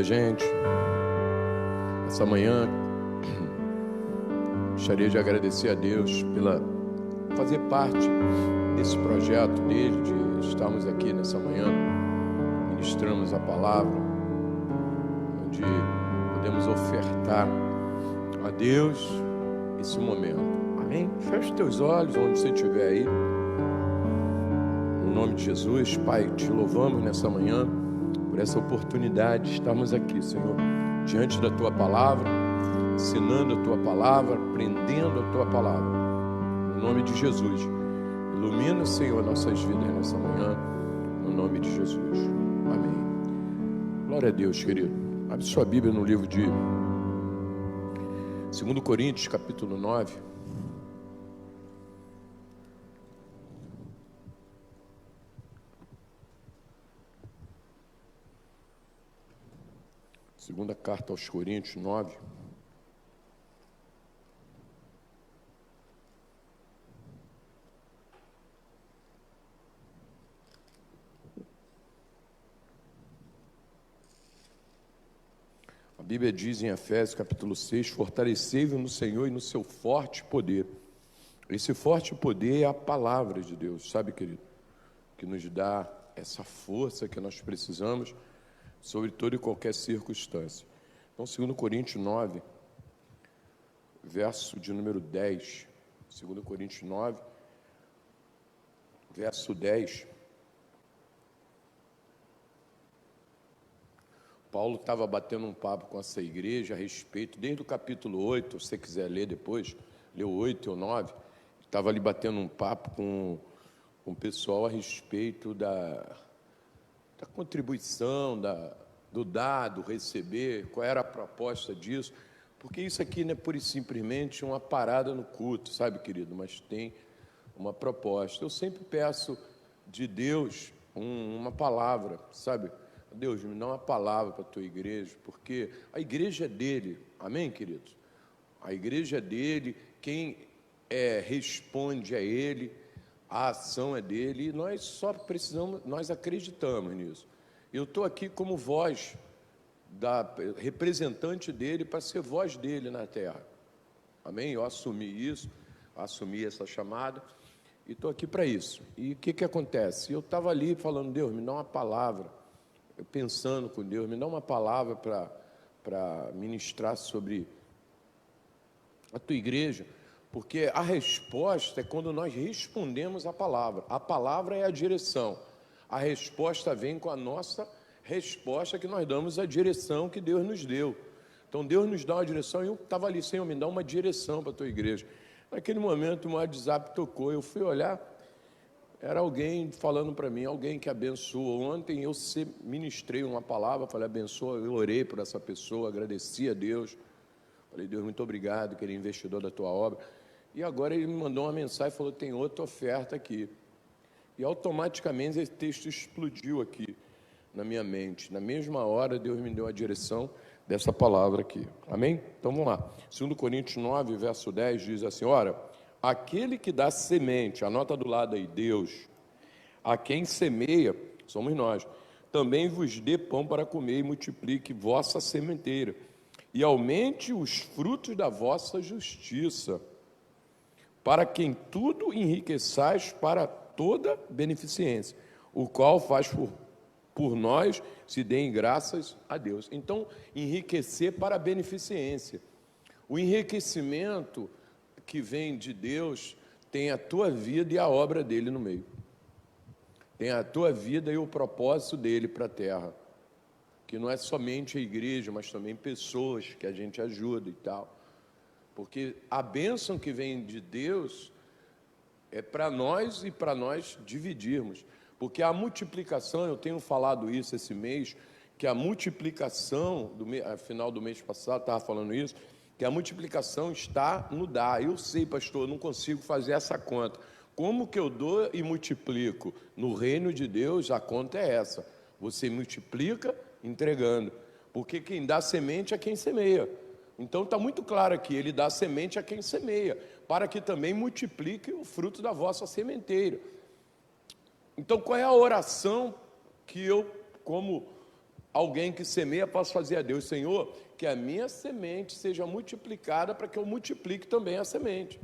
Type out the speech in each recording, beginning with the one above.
gente. Essa manhã, gostaria de agradecer a Deus pela fazer parte desse projeto dele, de estarmos aqui nessa manhã, ministramos a palavra, onde podemos ofertar a Deus esse momento. Amém? Feche teus olhos onde você estiver aí. No nome de Jesus, Pai, te louvamos nessa manhã por essa oportunidade de estarmos aqui, Senhor, diante da Tua palavra, ensinando a Tua palavra, aprendendo a Tua palavra. No nome de Jesus, ilumina, Senhor, nossas vidas nessa manhã, no nome de Jesus. Amém. Glória a Deus, querido. Abre sua Bíblia no livro de 2 Coríntios, capítulo 9. Segunda carta aos Coríntios 9. A Bíblia diz em Efésios capítulo 6, fortalecei-vos no Senhor e no seu forte poder. Esse forte poder é a palavra de Deus, sabe, querido? Que nos dá essa força que nós precisamos sobre toda e qualquer circunstância. Então, 2 Coríntios 9, verso de número 10. 2 Coríntios 9, verso 10. Paulo estava batendo um papo com essa igreja a respeito, desde o capítulo 8, se você quiser ler depois, leu 8 ou 9, estava ali batendo um papo com o pessoal a respeito da contribuição, do dar, do receber, qual era a proposta disso, porque isso aqui não é pura e simplesmente uma parada no culto, sabe, querido, mas tem uma proposta. Eu sempre peço de Deus uma palavra, sabe? Deus, me dá uma palavra para a tua igreja, porque a igreja é dele, amém, queridos? A igreja é dele, quem responde a ele, a ação é dele, e nós só precisamos, nós acreditamos nisso. Eu estou aqui como voz, representante dele, para ser voz dele na terra, amém? Eu assumi isso, assumi essa chamada, e estou aqui para isso. E o que acontece? Eu estava ali falando, Deus, me dá uma palavra, eu pensando com Deus, me dá uma palavra para ministrar sobre a tua igreja, porque a resposta é quando nós respondemos a palavra é a direção, a resposta vem com a nossa resposta que nós damos à direção que Deus nos deu. Então Deus nos dá uma direção e eu estava ali, Senhor, me dá uma direção para a tua igreja. Naquele momento o meu WhatsApp tocou, eu fui olhar, era alguém falando para mim, alguém que abençoa. Ontem eu ministrei uma palavra, falei abençoa, eu orei por essa pessoa, agradeci a Deus. Falei, Deus, muito obrigado, que ele é investidor da tua obra. E agora ele me mandou uma mensagem e falou, tem outra oferta aqui. E automaticamente esse texto explodiu aqui na minha mente. Na mesma hora Deus me deu a direção dessa palavra aqui. Amém? Então vamos lá. 2 Coríntios 9, verso 10 diz assim, ora, aquele que dá semente, anota do lado aí, Deus, a quem semeia, somos nós, também vos dê pão para comer e multiplique vossa sementeira, e aumente os frutos da vossa justiça, para quem tudo enriqueçais para toda beneficência, o qual faz por nós se deem graças a Deus. Então, enriquecer para a beneficência. O enriquecimento que vem de Deus tem a tua vida e a obra dele no meio. Tem a tua vida e o propósito dele para a terra. Que não é somente a igreja, mas também pessoas que a gente ajuda e tal. Porque a bênção que vem de Deus é para nós e para nós dividirmos. Porque a multiplicação, eu tenho falado isso esse mês, que a multiplicação, final do mês passado, estava falando isso, que a multiplicação está no dar. Eu sei, pastor, eu não consigo fazer essa conta. Como que eu dou e multiplico? No reino de Deus, a conta é essa. Você multiplica entregando. Porque quem dá semente é quem semeia. Então está muito claro aqui, ele dá semente a quem semeia, para que também multiplique o fruto da vossa sementeira. Então qual é a oração que eu, como alguém que semeia, posso fazer a Deus: Senhor, que a minha semente seja multiplicada para que eu multiplique também a semente,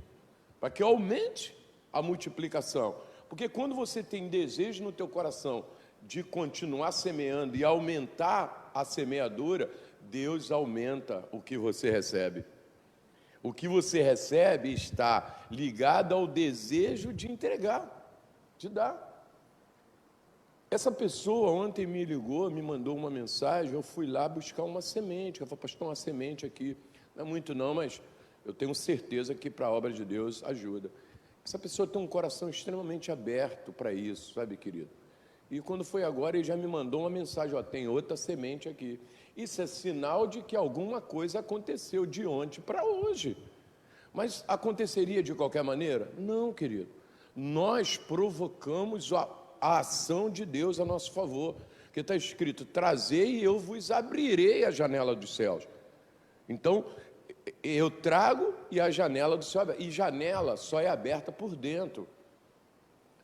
para que eu aumente a multiplicação. Porque quando você tem desejo no teu coração de continuar semeando e aumentar a semeadura, Deus aumenta o que você recebe. O que você recebe está ligado ao desejo de entregar, de dar. Essa pessoa ontem me ligou, me mandou uma mensagem, eu fui lá buscar uma semente. Ela falou: pastor, uma semente aqui. Não é muito não, mas eu tenho certeza que para a obra de Deus ajuda. Essa pessoa tem um coração extremamente aberto para isso, sabe, querido? E quando foi agora, ele já me mandou uma mensagem: ó, tem outra semente aqui. Isso é sinal de que alguma coisa aconteceu de ontem para hoje. Mas aconteceria de qualquer maneira? Não, querido. Nós provocamos a ação de Deus a nosso favor. Porque está escrito: trazei e eu vos abrirei a janela dos céus. Então, eu trago e a janela do céu é aberta. E janela só é aberta por dentro.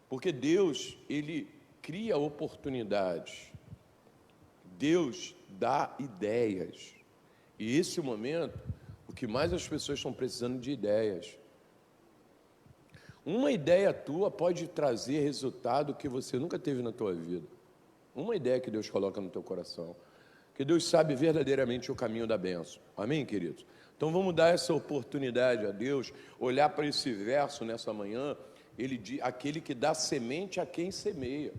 Porque Deus, Ele cria oportunidades. Deus dá ideias. E esse momento, o que mais as pessoas estão precisando de ideias. Uma ideia tua pode trazer resultado que você nunca teve na tua vida. Uma ideia que Deus coloca no teu coração. Que Deus sabe verdadeiramente o caminho da bênção. Amém, queridos? Então vamos dar essa oportunidade a Deus, olhar para esse verso nessa manhã. Ele diz: aquele que dá semente a quem semeia.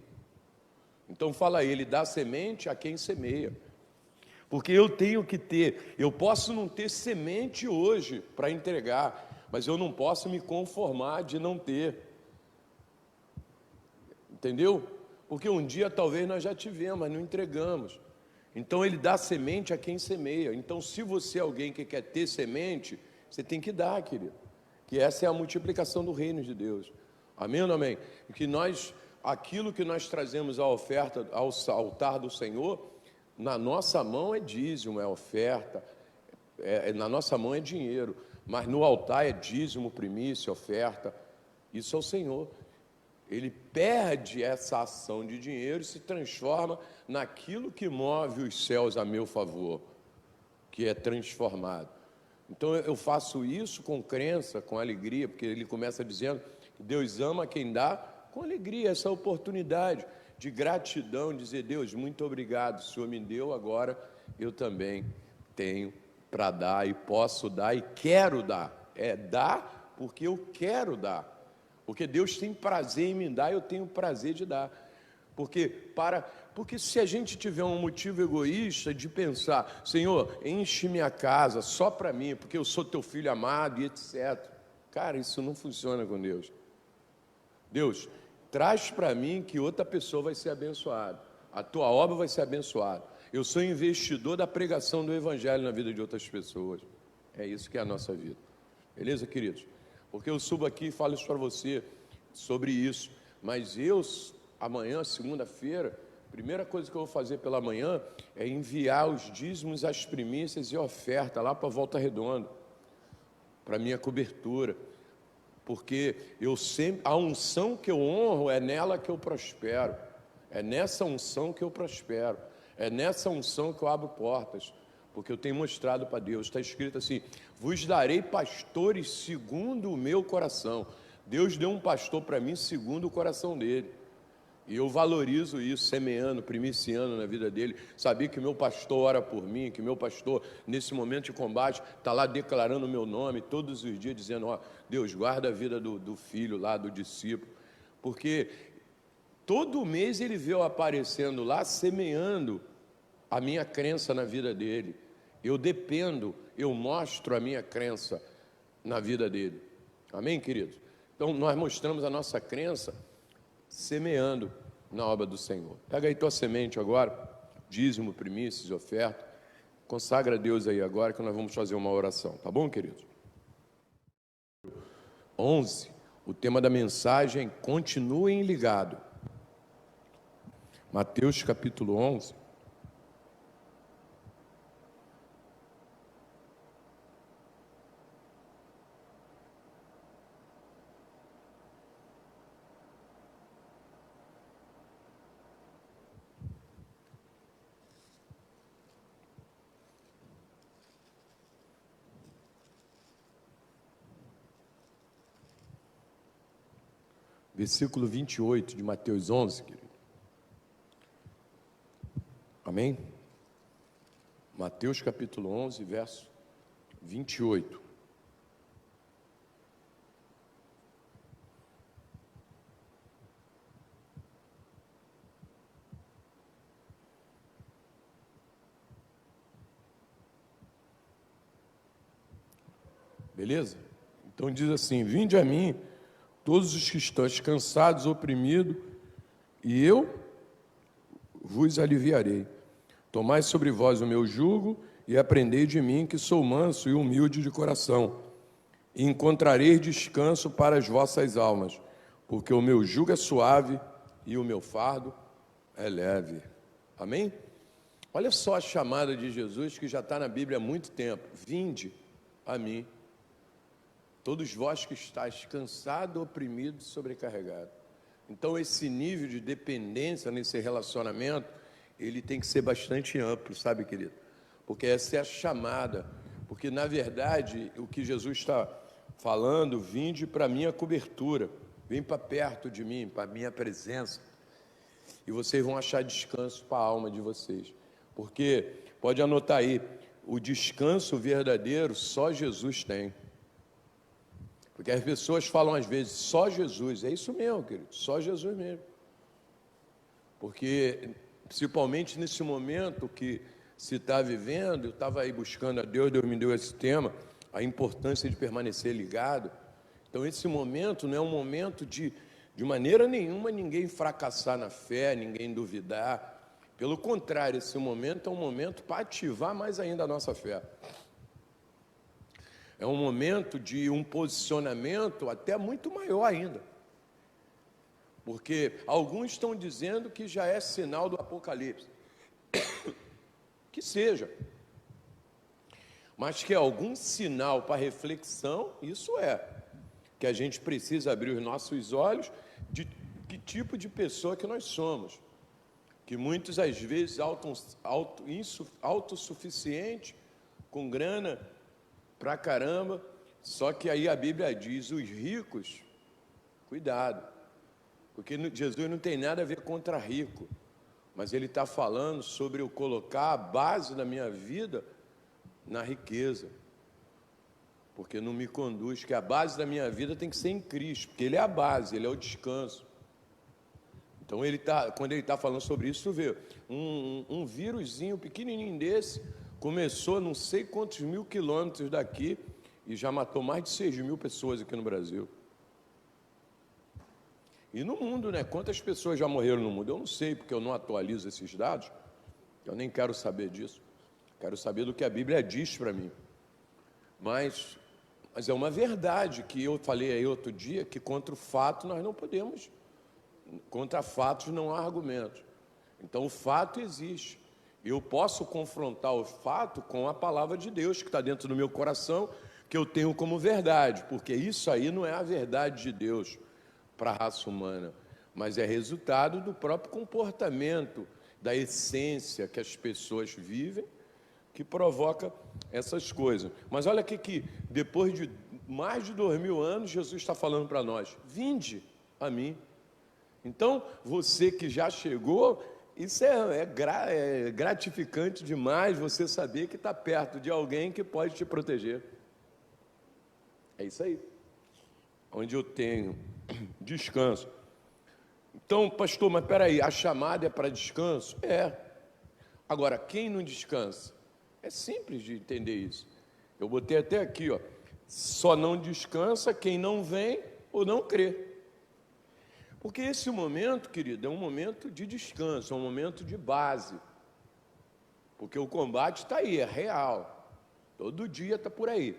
Então fala aí: ele dá semente a quem semeia. Porque eu tenho que ter, eu posso não ter semente hoje para entregar, mas eu não posso me conformar de não ter. Entendeu? Porque um dia talvez nós já tivemos, mas não entregamos. Então ele dá semente a quem semeia. Então, se você é alguém que quer ter semente, você tem que dar, querido. Que essa é a multiplicação do reino de Deus. Amém ou não amém? E que nós, aquilo que nós trazemos à oferta, ao altar do Senhor, na nossa mão é dízimo, é oferta, na nossa mão é dinheiro, mas no altar é dízimo, primícia, oferta. Isso é o Senhor. Ele perde essa ação de dinheiro e se transforma naquilo que move os céus a meu favor, que é transformado. Então eu faço isso com crença, com alegria, porque ele começa dizendo que Deus ama quem dá com alegria, essa oportunidade de gratidão, dizer: Deus, muito obrigado, o Senhor me deu, agora eu também tenho para dar e posso dar e quero dar. É dar porque eu quero dar. Porque Deus tem prazer em me dar, eu tenho prazer de dar. Porque se a gente tiver um motivo egoísta de pensar: Senhor, enche minha casa só para mim, porque eu sou teu filho amado e etc. Cara, isso não funciona com Deus. Deus, traz para mim que outra pessoa vai ser abençoada. A tua obra vai ser abençoada. Eu sou investidor da pregação do Evangelho na vida de outras pessoas. É isso que é a nossa vida. Beleza, queridos? Porque eu subo aqui e falo isso para você sobre isso. Mas eu, amanhã, segunda-feira, a primeira coisa que eu vou fazer pela manhã é enviar os dízimos, as primícias e oferta lá para Volta Redonda, para minha cobertura. Porque eu sempre, a unção que eu honro é nela que eu prospero. É nessa unção que eu prospero. É nessa unção que eu abro portas. Porque eu tenho mostrado para Deus, está escrito assim: vos darei pastores segundo o meu coração. Deus deu um pastor para mim segundo o coração dele. E eu valorizo isso, semeando, primiciando na vida dele. Sabia que meu pastor ora por mim, que meu pastor, nesse momento de combate, está lá declarando o meu nome todos os dias, dizendo: ó, Deus, guarda a vida do filho lá, do discípulo. Porque todo mês ele veio aparecendo lá, semeando a minha crença na vida dele. Eu dependo, eu mostro a minha crença na vida dele. Amém, queridos? Então, nós mostramos a nossa crença semeando na obra do Senhor. Pega aí tua semente agora, dízimo, primícias, oferta. Consagra a Deus aí agora que nós vamos fazer uma oração. Tá bom, queridos? 11, o tema da mensagem: continuem ligados. Mateus capítulo 11. versículo 28 de Mateus 11, querido. Amém? Mateus capítulo 11, verso 28. Beleza? Então diz assim: vinde a mim, todos os que estão cansados, oprimidos, e eu vos aliviarei. Tomai sobre vós o meu jugo e aprendei de mim, que sou manso e humilde de coração, e encontrareis descanso para as vossas almas, porque o meu jugo é suave e o meu fardo é leve. Amém? Olha só a chamada de Jesus, que já está na Bíblia há muito tempo: vinde a mim, todos vós que estáis cansados, oprimidos, sobrecarregados. Então, esse nível de dependência nesse relacionamento, ele tem que ser bastante amplo, sabe, querido? Porque essa é a chamada. Porque, na verdade, o que Jesus está falando: vinde para a minha cobertura, vem para perto de mim, para a minha presença, e vocês vão achar descanso para a alma de vocês. Porque, pode anotar aí, o descanso verdadeiro só Jesus tem. Porque as pessoas falam às vezes, só Jesus. É isso mesmo, querido, só Jesus mesmo. Porque, principalmente nesse momento que se está vivendo, eu estava aí buscando a Deus, Deus me deu esse tema, a importância de permanecer ligado. Então, esse momento não é um momento de maneira nenhuma, ninguém fracassar na fé, ninguém duvidar. Pelo contrário, esse momento é um momento para ativar mais ainda a nossa fé. É um momento de um posicionamento até muito maior ainda. Porque alguns estão dizendo que já é sinal do Apocalipse. Que seja. Mas que é algum sinal para reflexão, isso é. Que a gente precisa abrir os nossos olhos de que tipo de pessoa que nós somos. Que muitos, às vezes, autossuficiente, com grana pra caramba, só que aí a Bíblia diz: os ricos, cuidado, porque Jesus não tem nada a ver contra rico, mas ele está falando sobre eu colocar a base da minha vida na riqueza, porque não me conduz, que a base da minha vida tem que ser em Cristo, porque ele é a base, ele é o descanso. Então, quando ele está falando sobre isso, tu vê, um vírusinho pequenininho desse, começou não sei quantos mil quilômetros daqui e já matou mais de 6.000 pessoas aqui no Brasil. E no mundo, né? Quantas pessoas já morreram no mundo? Eu não sei, porque eu não atualizo esses dados. Eu nem quero saber disso. Quero saber do que a Bíblia diz para mim. Mas é uma verdade que eu falei aí outro dia, que contra o fato nós não podemos. Contra fatos não há argumentos. Então o fato existe. Eu posso confrontar o fato com a palavra de Deus que está dentro do meu coração, que eu tenho como verdade, porque isso aí não é a verdade de Deus para a raça humana, mas é resultado do próprio comportamento, da essência que as pessoas vivem, que provoca essas coisas. Mas olha aqui que depois de mais de 2.000 anos, Jesus está falando para nós: vinde a mim. Então, você que já chegou, isso é gratificante demais, você saber que está perto de alguém que pode te proteger. É isso aí. Onde eu tenho descanso. Então, pastor, mas peraí, a chamada é para descanso? É. Agora, quem não descansa? É simples de entender isso. Eu botei até aqui, ó. Só não descansa quem não vem ou não crê. Porque esse momento, querido, é um momento de descanso, é um momento de base. Porque o combate está aí, é real. Todo dia está por aí.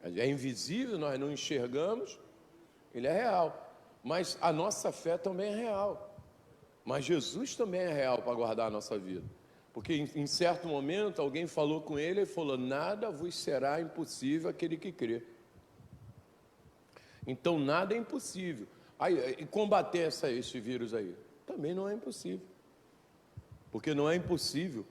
É invisível, nós não enxergamos, ele é real. Mas a nossa fé também é real. Mas Jesus também é real para guardar a nossa vida. Porque em certo momento alguém falou com ele e falou: nada vos será impossível aquele que crê. Então nada é impossível. E combater esse vírus aí também não é impossível. Porque não é impossível.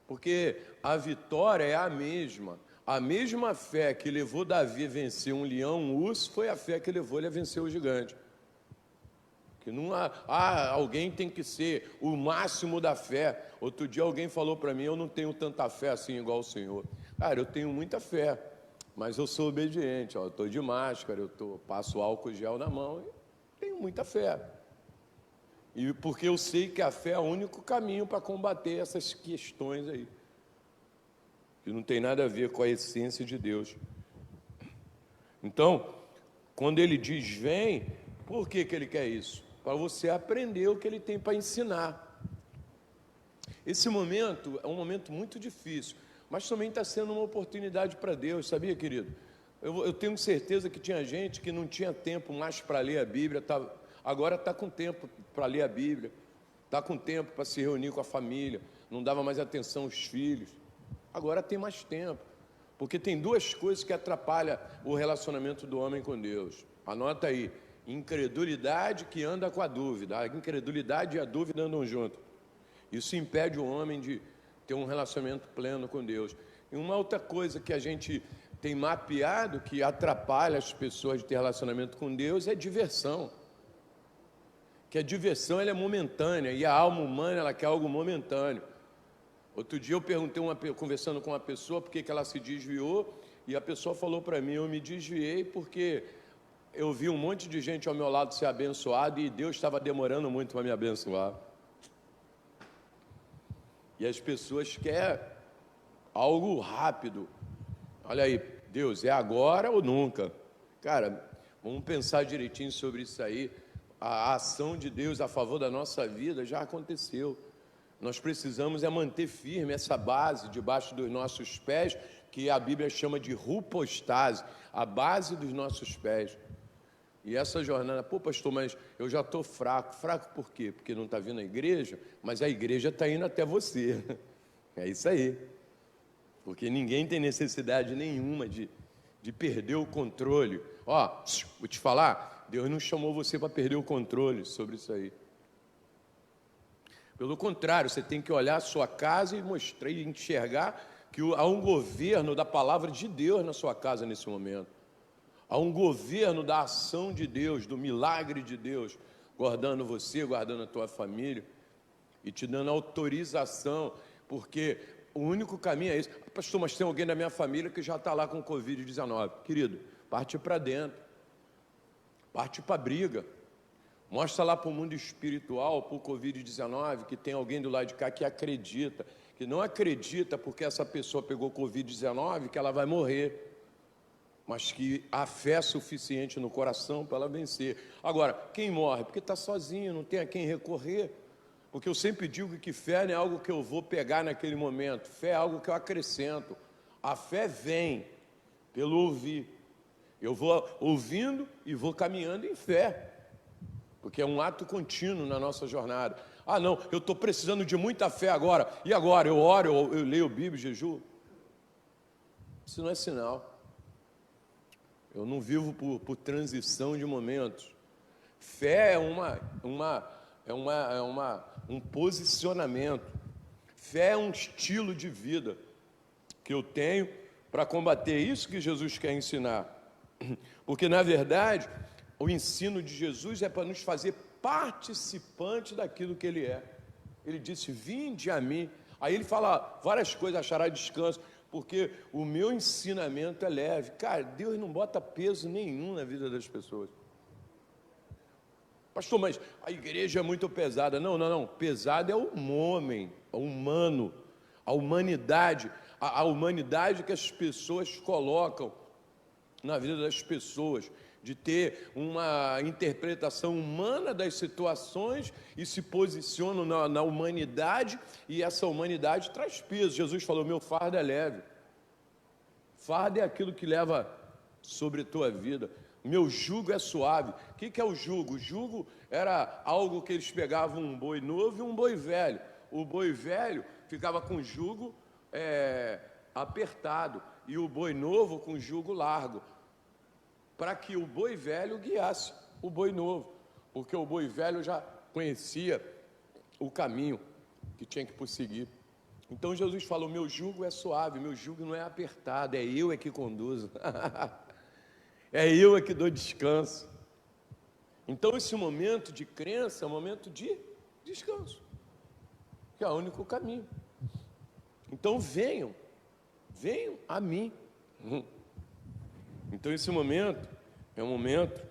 Porque a vitória é a mesma. A mesma fé que levou Davi a vencer um leão, um urso, foi a fé que levou ele a vencer o gigante. Que não alguém tem que ser o máximo da fé. Outro dia alguém falou para mim, eu não tenho tanta fé assim igual o senhor. Cara, eu tenho muita fé, mas eu sou obediente. Eu estou de máscara, passo álcool gel na mão e tenho muita fé. E porque eu sei que a fé é o único caminho para combater essas questões aí, que não tem nada a ver com a essência de Deus. Então, quando ele diz vem, por que ele quer isso? Para você aprender o que ele tem para ensinar. Esse momento é um momento muito difícil, mas também está sendo uma oportunidade para Deus, sabia, querido? Eu tenho certeza que tinha gente que não tinha tempo mais para ler a Bíblia, agora está com tempo para ler a Bíblia, está com tempo para se reunir com a família, não dava mais atenção aos filhos, agora tem mais tempo, porque tem duas coisas que atrapalham o relacionamento do homem com Deus. Anota aí: incredulidade que anda com a dúvida. A incredulidade e a dúvida andam junto. Isso impede o homem de ter um relacionamento pleno com Deus. E uma outra coisa que a gente tem mapeado que atrapalha as pessoas de ter relacionamento com Deus é diversão. Que a diversão ela é momentânea e a alma humana ela quer algo momentâneo. Outro dia eu perguntei, conversando com uma pessoa, por que ela se desviou, e a pessoa falou para mim: eu me desviei porque eu vi um monte de gente ao meu lado ser abençoado e Deus estava demorando muito para me abençoar. E as pessoas querem algo rápido. Olha aí, Deus, é agora ou nunca? Cara, vamos pensar direitinho sobre isso aí. A ação de Deus a favor da nossa vida já aconteceu. Nós precisamos manter firme essa base debaixo dos nossos pés, que a Bíblia chama de rupostase, a base dos nossos pés. E essa jornada, pastor, mas eu já estou fraco. Fraco por quê? Porque não está vindo à igreja, mas a igreja está indo até você. É isso aí. Porque ninguém tem necessidade nenhuma de perder o controle. Vou te falar, Deus não chamou você para perder o controle sobre isso aí. Pelo contrário, você tem que olhar a sua casa e enxergar que há um governo da palavra de Deus na sua casa nesse momento. Há um governo da ação de Deus, do milagre de Deus, guardando você, guardando a tua família e te dando autorização, porque o único caminho é esse. Pastor, mas tem alguém da minha família que já está lá com Covid-19. Querido, parte para dentro, parte para a briga. Mostra lá para o mundo espiritual, para o Covid-19, que tem alguém do lado de cá que acredita, que não acredita porque essa pessoa pegou Covid-19 que ela vai morrer, mas que há fé suficiente no coração para ela vencer. Agora, quem morre? Porque está sozinho, não tem a quem recorrer. Porque eu sempre digo que fé não é algo que eu vou pegar naquele momento, fé é algo que eu acrescento. A fé vem pelo ouvir. Eu vou ouvindo e vou caminhando em fé. Porque é um ato contínuo na nossa jornada. Não, eu estou precisando de muita fé agora. E agora? Eu oro, eu leio Bíblia, jejuo? Isso não é sinal. Eu não vivo por transição de momentos. Fé é um posicionamento. Fé é um estilo de vida que eu tenho para combater isso que Jesus quer ensinar. Porque, na verdade, o ensino de Jesus é para nos fazer participantes daquilo que Ele é. Ele disse: vinde a mim. Aí Ele fala várias coisas, achará descanso, porque o meu ensinamento é leve. Cara, Deus não bota peso nenhum na vida das pessoas. Pastor, mas a igreja é muito pesada. Não. Pesado é o homem, o humano, a humanidade. A humanidade que as pessoas colocam na vida das pessoas, de ter uma interpretação humana das situações e se posicionam na humanidade, e essa humanidade traz peso. Jesus falou: meu fardo é leve. Fardo é aquilo que leva sobre a tua vida. Meu jugo é suave. O que é o jugo? O jugo era algo que eles pegavam um boi novo e um boi velho. O boi velho ficava com o jugo apertado e o boi novo com o jugo largo, para que o boi velho guiasse o boi novo, porque o boi velho já conhecia o caminho que tinha que prosseguir. Então Jesus falou: meu jugo é suave, meu jugo não é apertado, é eu que conduzo. É eu que dou descanso. Então, esse momento de crença é um momento de descanso, que é o único caminho. Então, venham a mim. Então, esse momento é um momento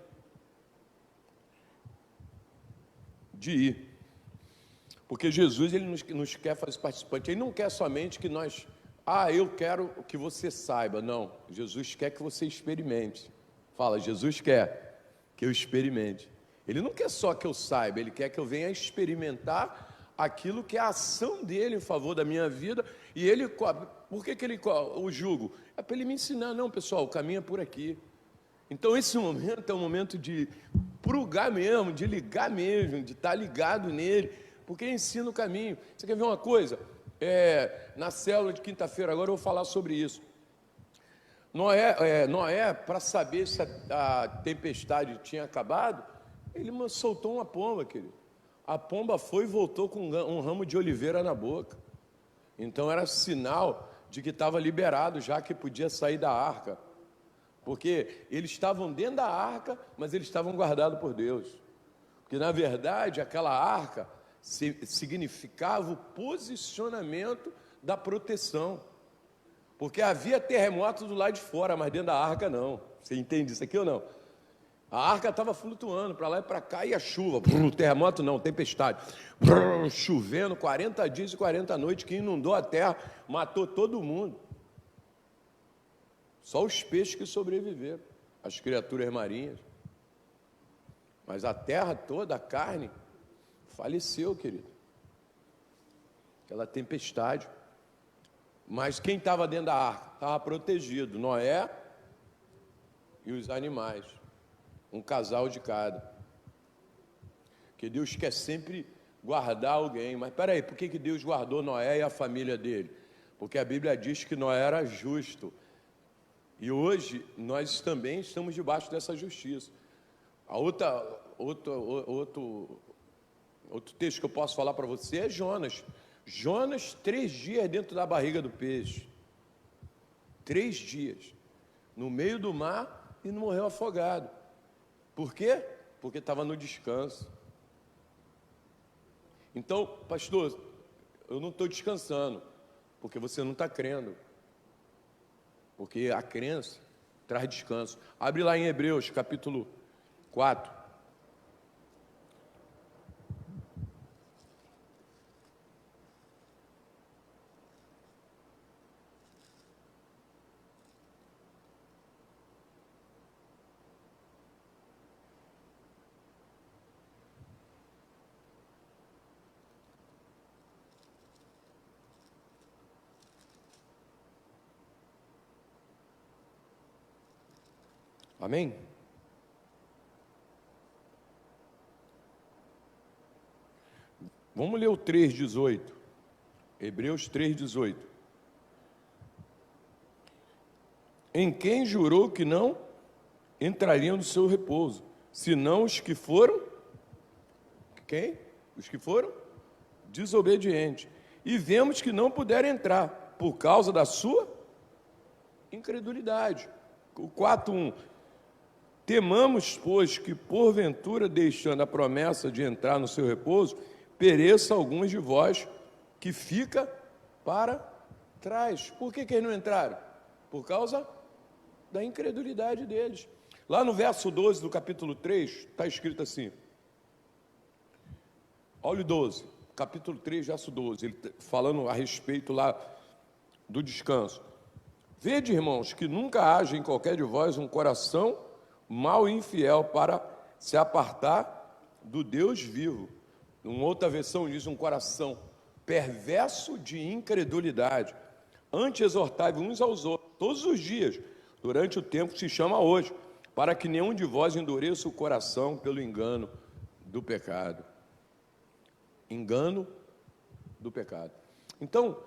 de ir. Porque Jesus, ele nos quer fazer participante. Ele não quer somente que nós... eu quero que você saiba. Não, Jesus quer que você experimente. Fala, Jesus quer que eu experimente. Ele não quer só que eu saiba, Ele quer que eu venha experimentar aquilo que é a ação dEle em favor da minha vida. E Ele, por que Ele o julgo? É para Ele me ensinar. Não, pessoal, o caminho é por aqui. Então esse momento é um momento de prugar mesmo, de ligar mesmo, de estar ligado nele, porque Ele ensina o caminho. Você quer ver uma coisa? Na célula de quinta-feira, agora eu vou falar sobre isso. Noé, para saber se a tempestade tinha acabado, ele soltou uma pomba, querido. A pomba foi e voltou com um ramo de oliveira na boca. Então era sinal de que estava liberado, já que podia sair da arca. Porque eles estavam dentro da arca, mas eles estavam guardados por Deus. Porque, na verdade, aquela arca significava o posicionamento da proteção. Porque havia terremoto do lado de fora, mas dentro da arca não. Você entende isso aqui ou não? A arca estava flutuando para lá e para cá, e a chuva, terremoto não, tempestade, chovendo 40 dias e 40 noites, que inundou a terra, matou todo mundo. Só os peixes que sobreviveram, as criaturas marinhas. Mas a terra toda, a carne, faleceu, querido. Aquela tempestade. Mas quem estava dentro da arca? Estava protegido, Noé e os animais. Um casal de cada. Porque Deus quer sempre guardar alguém. Mas peraí, por que Deus guardou Noé e a família dele? Porque a Bíblia diz que Noé era justo. E hoje nós também estamos debaixo dessa justiça. Outro texto que eu posso falar para você é Jonas. Jonas, 3 dias dentro da barriga do peixe. 3 dias. No meio do mar e não morreu afogado. Por quê? Porque estava no descanso. Então, pastor, eu não estou descansando, porque você não está crendo. Porque a crença traz descanso. Abre lá em Hebreus, capítulo 4. Amém? Vamos ler o 3,18. Hebreus 3,18. Em quem jurou que não entrariam no seu repouso, senão os que foram... Quem? Os que foram desobedientes. E vemos que não puderam entrar, por causa da sua incredulidade. O 4,1. Temamos, pois, que porventura, deixando a promessa de entrar no seu repouso, pereça alguns de vós que fica para trás. Por que eles não entraram? Por causa da incredulidade deles. Lá no verso 12 do capítulo 3, está escrito assim. Olha o 12, capítulo 3, verso 12, ele falando a respeito lá do descanso. Vede, irmãos, que nunca haja em qualquer de vós um coração mau e infiel para se apartar do Deus vivo. Uma outra versão diz um coração perverso de incredulidade. Antes exortai-vos uns aos outros, todos os dias, durante o tempo que se chama hoje, para que nenhum de vós endureça o coração pelo engano do pecado. Engano do pecado. Então,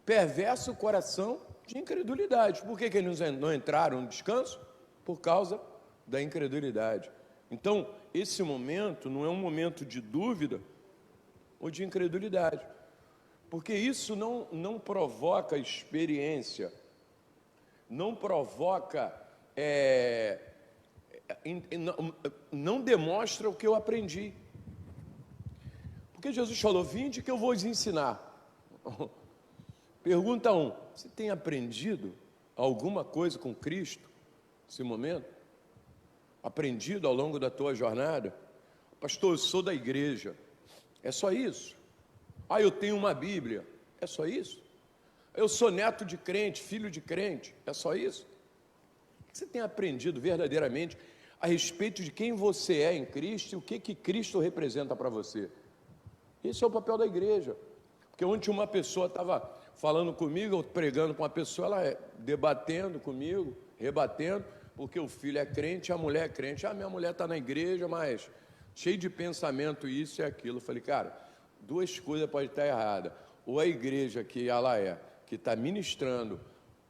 perverso o coração de incredulidade. Por que eles não entraram no descanso? Por causa da incredulidade. Então, esse momento não é um momento de dúvida ou de incredulidade, porque isso não provoca experiência, não provoca não demonstra o que eu aprendi. Porque Jesus falou, vinde que eu vou lhes ensinar. Pergunta 1, você tem aprendido alguma coisa com Cristo nesse momento? Aprendido ao longo da tua jornada? Pastor, eu sou da igreja. É só isso? Ah, eu tenho uma Bíblia. É só isso? Eu sou neto de crente, filho de crente. É só isso? O que você tem aprendido verdadeiramente a respeito de quem você é em Cristo e o que Cristo representa para você? Esse é o papel da igreja. Porque ontem uma pessoa estava falando comigo, eu pregando com uma pessoa, ela debatendo comigo, rebatendo, porque o filho é crente, a mulher é crente. Ah, minha mulher está na igreja, mas cheio de pensamento, isso e aquilo. Eu falei, cara, duas coisas podem estar erradas. Ou a igreja que ela é, que está ministrando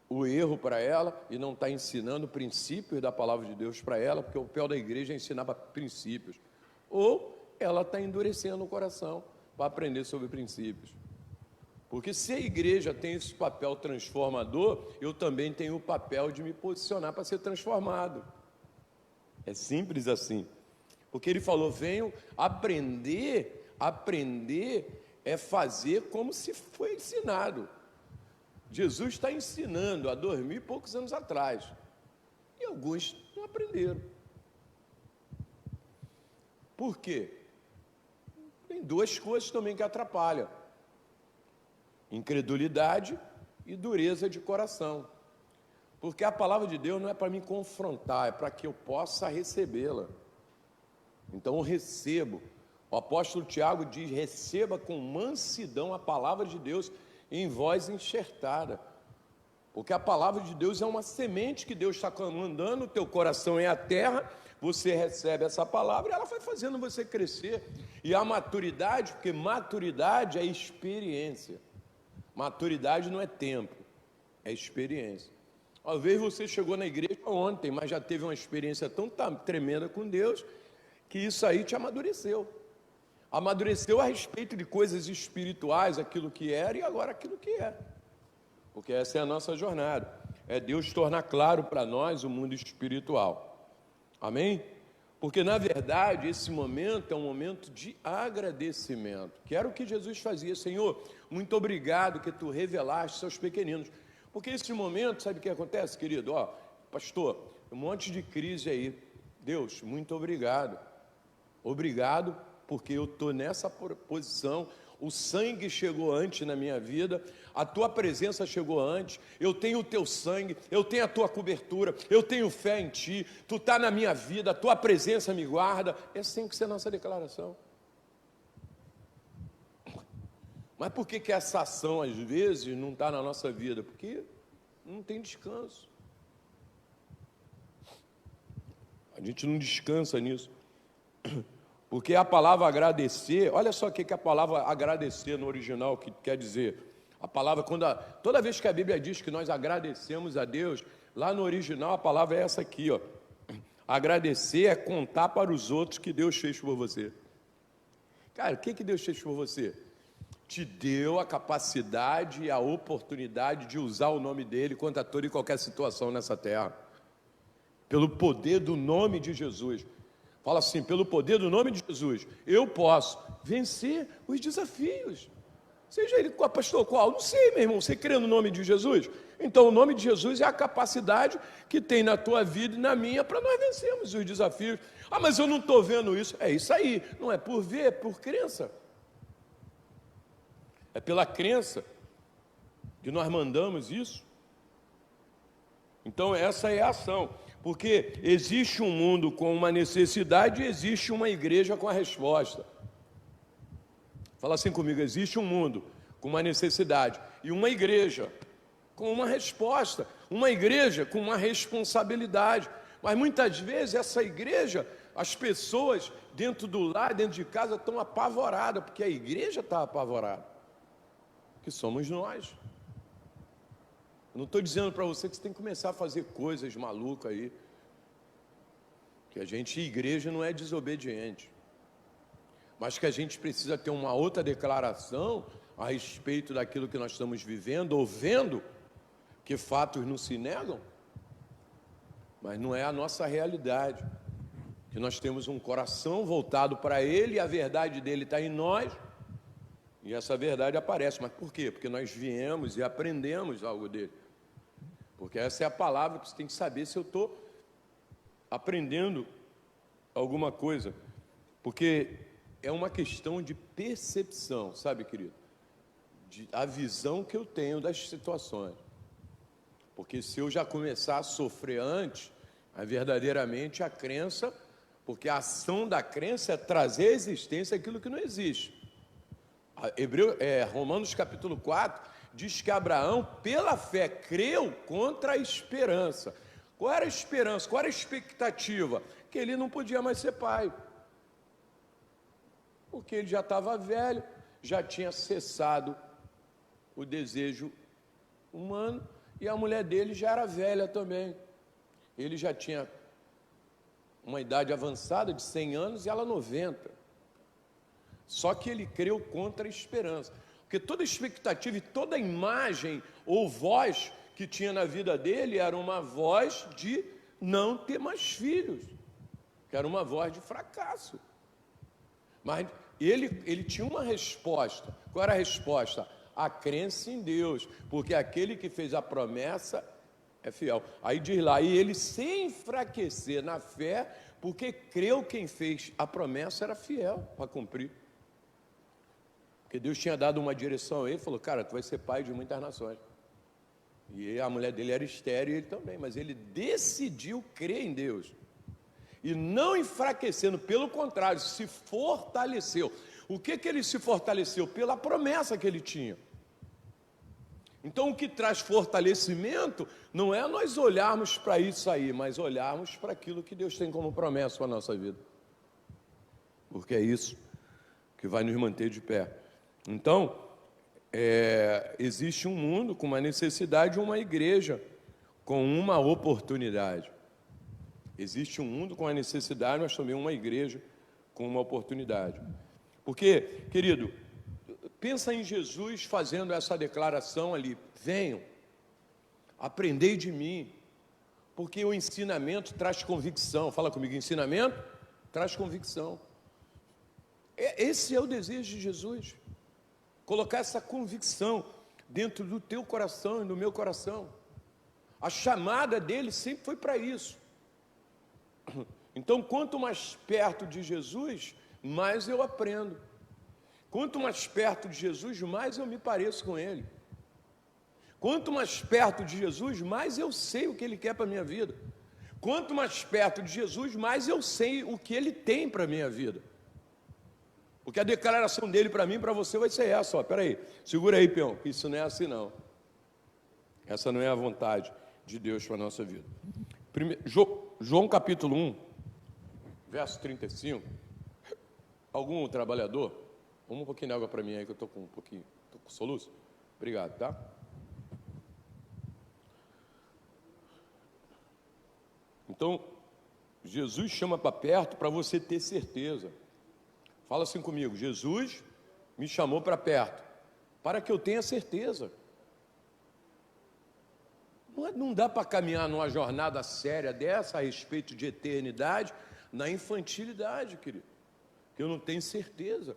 o erro para ela e não está ensinando princípios da palavra de Deus para ela, porque o papel da igreja é ensinar princípios. Ou ela está endurecendo o coração para aprender sobre princípios. Porque se a igreja tem esse papel transformador, eu também tenho o papel de me posicionar para ser transformado. É simples assim. Porque ele falou, venham aprender é fazer como se foi ensinado. Jesus está ensinando há 2000 e poucos anos atrás. E alguns não aprenderam. Por quê? Tem duas coisas também que atrapalham. Incredulidade e dureza de coração. Porque a palavra de Deus não é para me confrontar, é para que eu possa recebê-la. Então eu recebo. O apóstolo Tiago diz, receba com mansidão a palavra de Deus em voz enxertada. Porque a palavra de Deus é uma semente que Deus está mandando, o teu coração é a terra, você recebe essa palavra e ela vai fazendo você crescer. E a maturidade, porque maturidade é experiência. Maturidade não é tempo, é experiência. Às vezes você chegou na igreja ontem, mas já teve uma experiência tão tremenda com Deus, que isso aí te amadureceu. Amadureceu a respeito de coisas espirituais, aquilo que era e agora aquilo que é. Porque essa é a nossa jornada. É Deus tornar claro para nós o mundo espiritual. Amém? Porque, na verdade, esse momento é um momento de agradecimento. Que era o que Jesus fazia. Senhor, muito obrigado que Tu revelaste aos pequeninos. Porque esse momento, sabe o que acontece, querido? Ó, pastor, um monte de crise aí. Deus, muito obrigado. Obrigado, porque eu estou nessa posição. O sangue chegou antes na minha vida, a tua presença chegou antes, eu tenho o teu sangue, eu tenho a tua cobertura, eu tenho fé em ti, tu está na minha vida, a tua presença me guarda. Essa tem que ser a nossa declaração. Mas por que essa ação às vezes não está na nossa vida? Porque não tem descanso. A gente não descansa nisso. Porque a palavra agradecer, olha só o que a palavra agradecer no original que quer dizer. A palavra, toda vez que a Bíblia diz que nós agradecemos a Deus, lá no original a palavra é essa aqui, ó. Agradecer é contar para os outros que Deus fez por você. Cara, o que Deus fez por você? Te deu a capacidade e a oportunidade de usar o nome dele contra toda e qualquer situação nessa terra. Pelo poder do nome de Jesus. Fala assim, pelo poder do nome de Jesus, eu posso vencer os desafios. Seja ele, pastor, qual? Não sei, meu irmão, você crê no nome de Jesus? Então, o nome de Jesus é a capacidade que tem na tua vida e na minha para nós vencermos os desafios. Ah, mas eu não estou vendo isso. É isso aí, não é por ver, é por crença. É pela crença que nós mandamos isso. Então, essa é a ação. Porque existe um mundo com uma necessidade e existe uma igreja com a resposta. Fala assim comigo, existe um mundo com uma necessidade e uma igreja com uma resposta. Uma igreja com uma responsabilidade. Mas muitas vezes essa igreja, as pessoas dentro do lar, dentro de casa estão apavoradas, porque a igreja está apavorada. Que somos nós. Eu não estou dizendo para você que você tem que começar a fazer coisas malucas aí. Que a gente, igreja, não é desobediente. Mas que a gente precisa ter uma outra declaração a respeito daquilo que nós estamos vivendo ou vendo, que fatos não se negam, mas não é a nossa realidade. que nós temos um coração voltado para Ele, e a verdade dele está em nós, e essa verdade aparece. Mas por quê? Porque nós viemos e aprendemos algo dele. Porque essa é a palavra que você tem que saber se eu estou aprendendo alguma coisa. Porque é uma questão de percepção, sabe, querido? A visão que eu tenho das situações. Porque se eu já começar a sofrer antes, verdadeiramente a crença, porque a ação da crença é trazer à existência aquilo que não existe. Romanos capítulo 4 diz que Abraão, pela fé, creu contra a esperança. Qual era a esperança? Qual era a expectativa? Que ele não podia mais ser pai. Porque ele já estava velho, já tinha cessado o desejo humano, e a mulher dele já era velha também. Ele já tinha uma idade avançada de 100 anos e ela 90. Só que ele creu contra a esperança. Porque toda expectativa e toda imagem ou voz que tinha na vida dele era uma voz de não ter mais filhos, que era uma voz de fracasso. Mas ele tinha uma resposta. Qual era a resposta? A crença em Deus, porque aquele que fez a promessa é fiel. Aí diz lá, e ele sem enfraquecer na fé, porque creu quem fez a promessa era fiel para cumprir. Porque Deus tinha dado uma direção a ele, falou, cara, tu vai ser pai de muitas nações. E a mulher dele era estéril e ele também, mas ele decidiu crer em Deus. E não enfraquecendo, pelo contrário, se fortaleceu. O que ele se fortaleceu? Pela promessa que ele tinha. Então o que traz fortalecimento não é nós olharmos para isso aí, mas olharmos para aquilo que Deus tem como promessa para a nossa vida. Porque é isso que vai nos manter de pé. Então, existe um mundo com uma necessidade e uma igreja com uma oportunidade. Existe um mundo com a necessidade, mas também uma igreja com uma oportunidade. Porque, querido, pensa em Jesus fazendo essa declaração ali, venham, aprendei de mim, porque o ensinamento traz convicção. Fala comigo, ensinamento traz convicção. Esse é o desejo de Jesus, colocar essa convicção dentro do teu coração e do meu coração. A chamada dele sempre foi para isso. Então, quanto mais perto de Jesus, mais eu aprendo. Quanto mais perto de Jesus, mais eu me pareço com Ele. Quanto mais perto de Jesus, mais eu sei o que Ele quer para a minha vida. Quanto mais perto de Jesus, mais eu sei o que Ele tem para a minha vida. Porque a declaração dele para mim e para você vai ser essa, ó, peraí, segura aí, peão, que isso não é assim não. Essa não é a vontade de Deus para a nossa vida. João capítulo 1, verso 35. Algum trabalhador? Um pouquinho de água para mim aí, que eu estou com um pouquinho, estou com soluço. Obrigado, tá? Então, Jesus chama para perto para você ter certeza. Fala assim comigo, Jesus me chamou para perto, para que eu tenha certeza. Não dá para caminhar numa jornada séria dessa a respeito de eternidade, na infantilidade, querido, que eu não tenho certeza.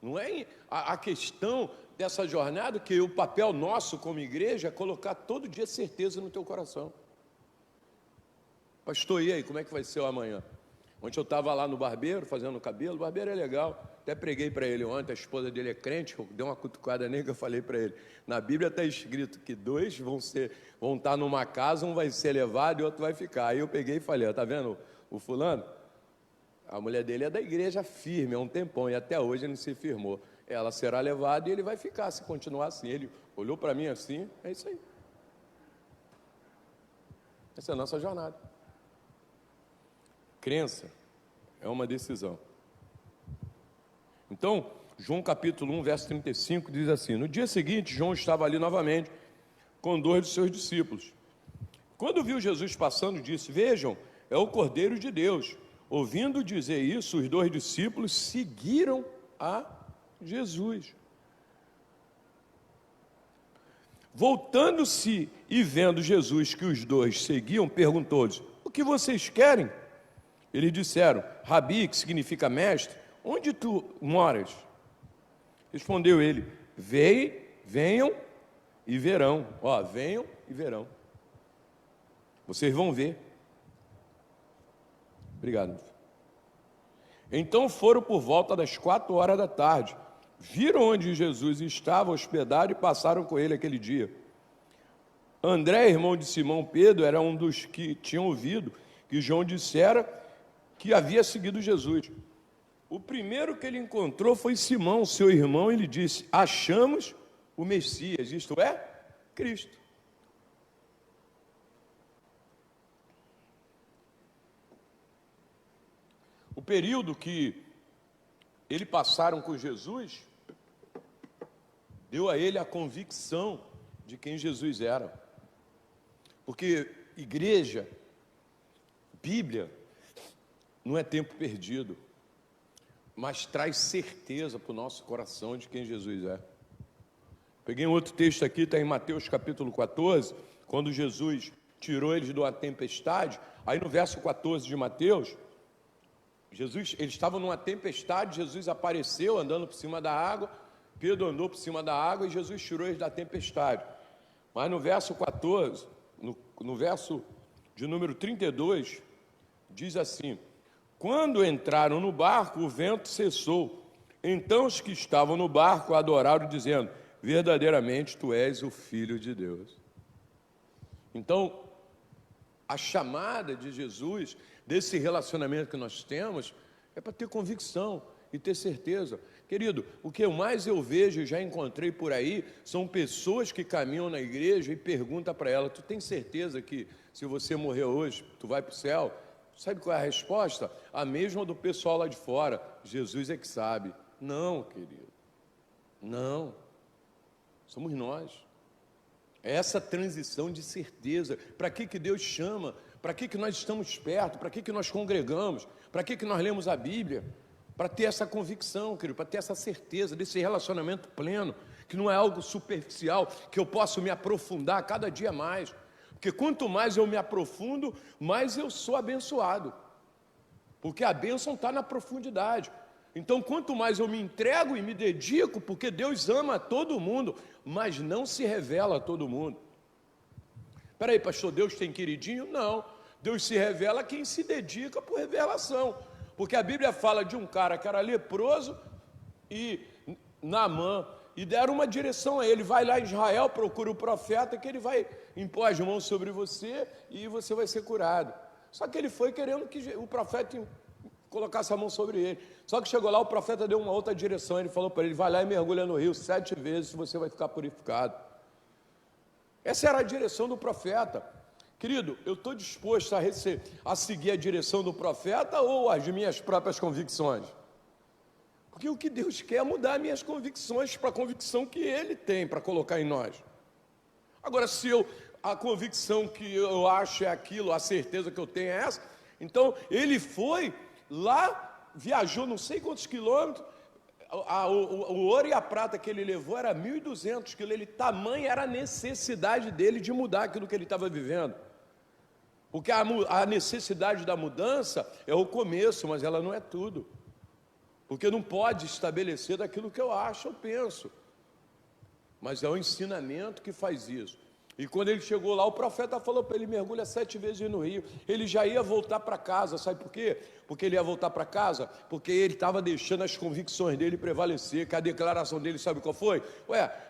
Não é a questão dessa jornada, que o papel nosso como igreja é colocar todo dia certeza no teu coração. Pastor, e aí, como é que vai ser o amanhã? Ontem eu estava lá no barbeiro, fazendo o cabelo, o barbeiro é legal, até preguei para ele ontem, a esposa dele é crente, eu dei uma cutucada nele, que eu falei para ele, na Bíblia está escrito que dois vão estar numa casa, um vai ser levado e outro vai ficar. Aí eu peguei e falei, está vendo o fulano? A mulher dele é da igreja firme, há um tempão, e até hoje ele não se firmou. Ela será levada e ele vai ficar, se continuar assim. Ele olhou para mim assim, é isso aí. Essa é a nossa jornada. Crença é uma decisão. Então, João capítulo 1, verso 35 diz assim: no dia seguinte, João estava ali novamente com 2 de seus discípulos. Quando viu Jesus passando, disse: vejam, é o Cordeiro de Deus. Ouvindo dizer isso, os 2 discípulos seguiram a Jesus. Voltando-se e vendo Jesus que os 2 seguiam, perguntou-lhes: o que vocês querem? Eles disseram: Rabi, que significa mestre, onde tu moras? Respondeu ele: venham e verão. Ó, venham e verão. Vocês vão ver. Obrigado. Então foram por volta das 4 horas da tarde. Viram onde Jesus estava hospedado e passaram com ele aquele dia. André, irmão de Simão Pedro, era um dos que tinham ouvido que João dissera que havia seguido Jesus. O primeiro que ele encontrou foi Simão, seu irmão, e lhe disse: achamos o Messias, isto é, Cristo. O período que eles passaram com Jesus deu a ele a convicção de quem Jesus era. Porque igreja, Bíblia, não é tempo perdido, mas traz certeza para o nosso coração de quem Jesus é. Peguei um outro texto aqui, está em Mateus capítulo 14, quando Jesus tirou eles de uma tempestade. Aí no verso 14 de Mateus, eles estavam numa tempestade, Jesus apareceu andando por cima da água, Pedro andou por cima da água e Jesus tirou eles da tempestade. Mas no verso 14, no verso de número 32, diz assim: quando entraram no barco, o vento cessou. Então os que estavam no barco adoraram, dizendo: verdadeiramente tu és o Filho de Deus. Então, a chamada de Jesus, desse relacionamento que nós temos, é para ter convicção e ter certeza. Querido, o que mais eu vejo e já encontrei por aí, são pessoas que caminham na igreja e perguntam para ela: tu tem certeza que se você morrer hoje, tu vai para o céu? Sabe qual é a resposta? A mesma do pessoal lá de fora: Jesus é que sabe. Não, querido, não, somos nós. É essa transição de certeza. Para que Deus chama? Para que nós estamos perto? Para que nós congregamos? Para que nós lemos a Bíblia? Para ter essa convicção, querido, para ter essa certeza desse relacionamento pleno, que não é algo superficial, que eu posso me aprofundar cada dia mais. Porque quanto mais eu me aprofundo, mais eu sou abençoado. Porque a bênção está na profundidade. Então, quanto mais eu me entrego e me dedico, porque Deus ama todo mundo, mas não se revela a todo mundo. Espera aí, pastor, Deus tem queridinho? Não. Deus se revela a quem se dedica por revelação. Porque a Bíblia fala de um cara que era leproso e Naamã, e deram uma direção a ele: vai lá em Israel, procura o profeta, que ele vai impor as mãos sobre você e você vai ser curado. Só que ele foi querendo que o profeta colocasse a mão sobre ele. Só que chegou lá, o profeta deu uma outra direção. Ele falou para ele: vai lá e mergulha no rio 7 vezes, você vai ficar purificado. Essa era a direção do profeta. Querido, eu estou disposto a seguir a direção do profeta ou as minhas próprias convicções? Porque o que Deus quer é mudar minhas convicções para a convicção que Ele tem para colocar em nós. Agora, se a convicção que eu acho é aquilo, a certeza que eu tenho é essa, então ele foi lá, viajou não sei quantos quilômetros, o ouro e a prata que ele levou era 1.200 quilos, tamanha era a necessidade dele de mudar aquilo que ele estava vivendo. Porque a necessidade da mudança é o começo, mas ela não é tudo. Porque não pode estabelecer daquilo que eu acho, eu penso. Mas é o ensinamento que faz isso. E quando ele chegou lá, o profeta falou para ele: mergulha 7 vezes no rio. Ele já ia voltar para casa, sabe por quê? Porque ele ia voltar para casa, porque ele estava deixando as convicções dele prevalecer, que a declaração dele, sabe qual foi?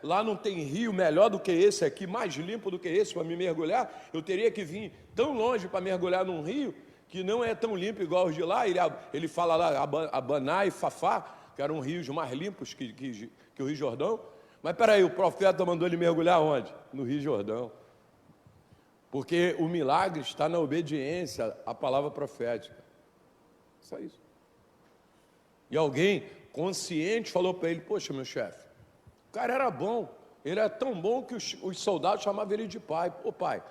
Lá não tem rio melhor do que esse aqui, mais limpo do que esse para me mergulhar. Eu teria que vir tão longe para mergulhar num rio que não é tão limpo igual os de lá. Ele fala lá, Abaná e Fafá, que eram rios mais limpos que o Rio Jordão. Mas peraí, o profeta mandou ele mergulhar onde? No Rio Jordão. Porque o milagre está na obediência à palavra profética. Só isso. E alguém consciente falou para ele: poxa, meu chefe, o cara era bom, ele era tão bom que os soldados chamavam ele de pai. Pô, pai,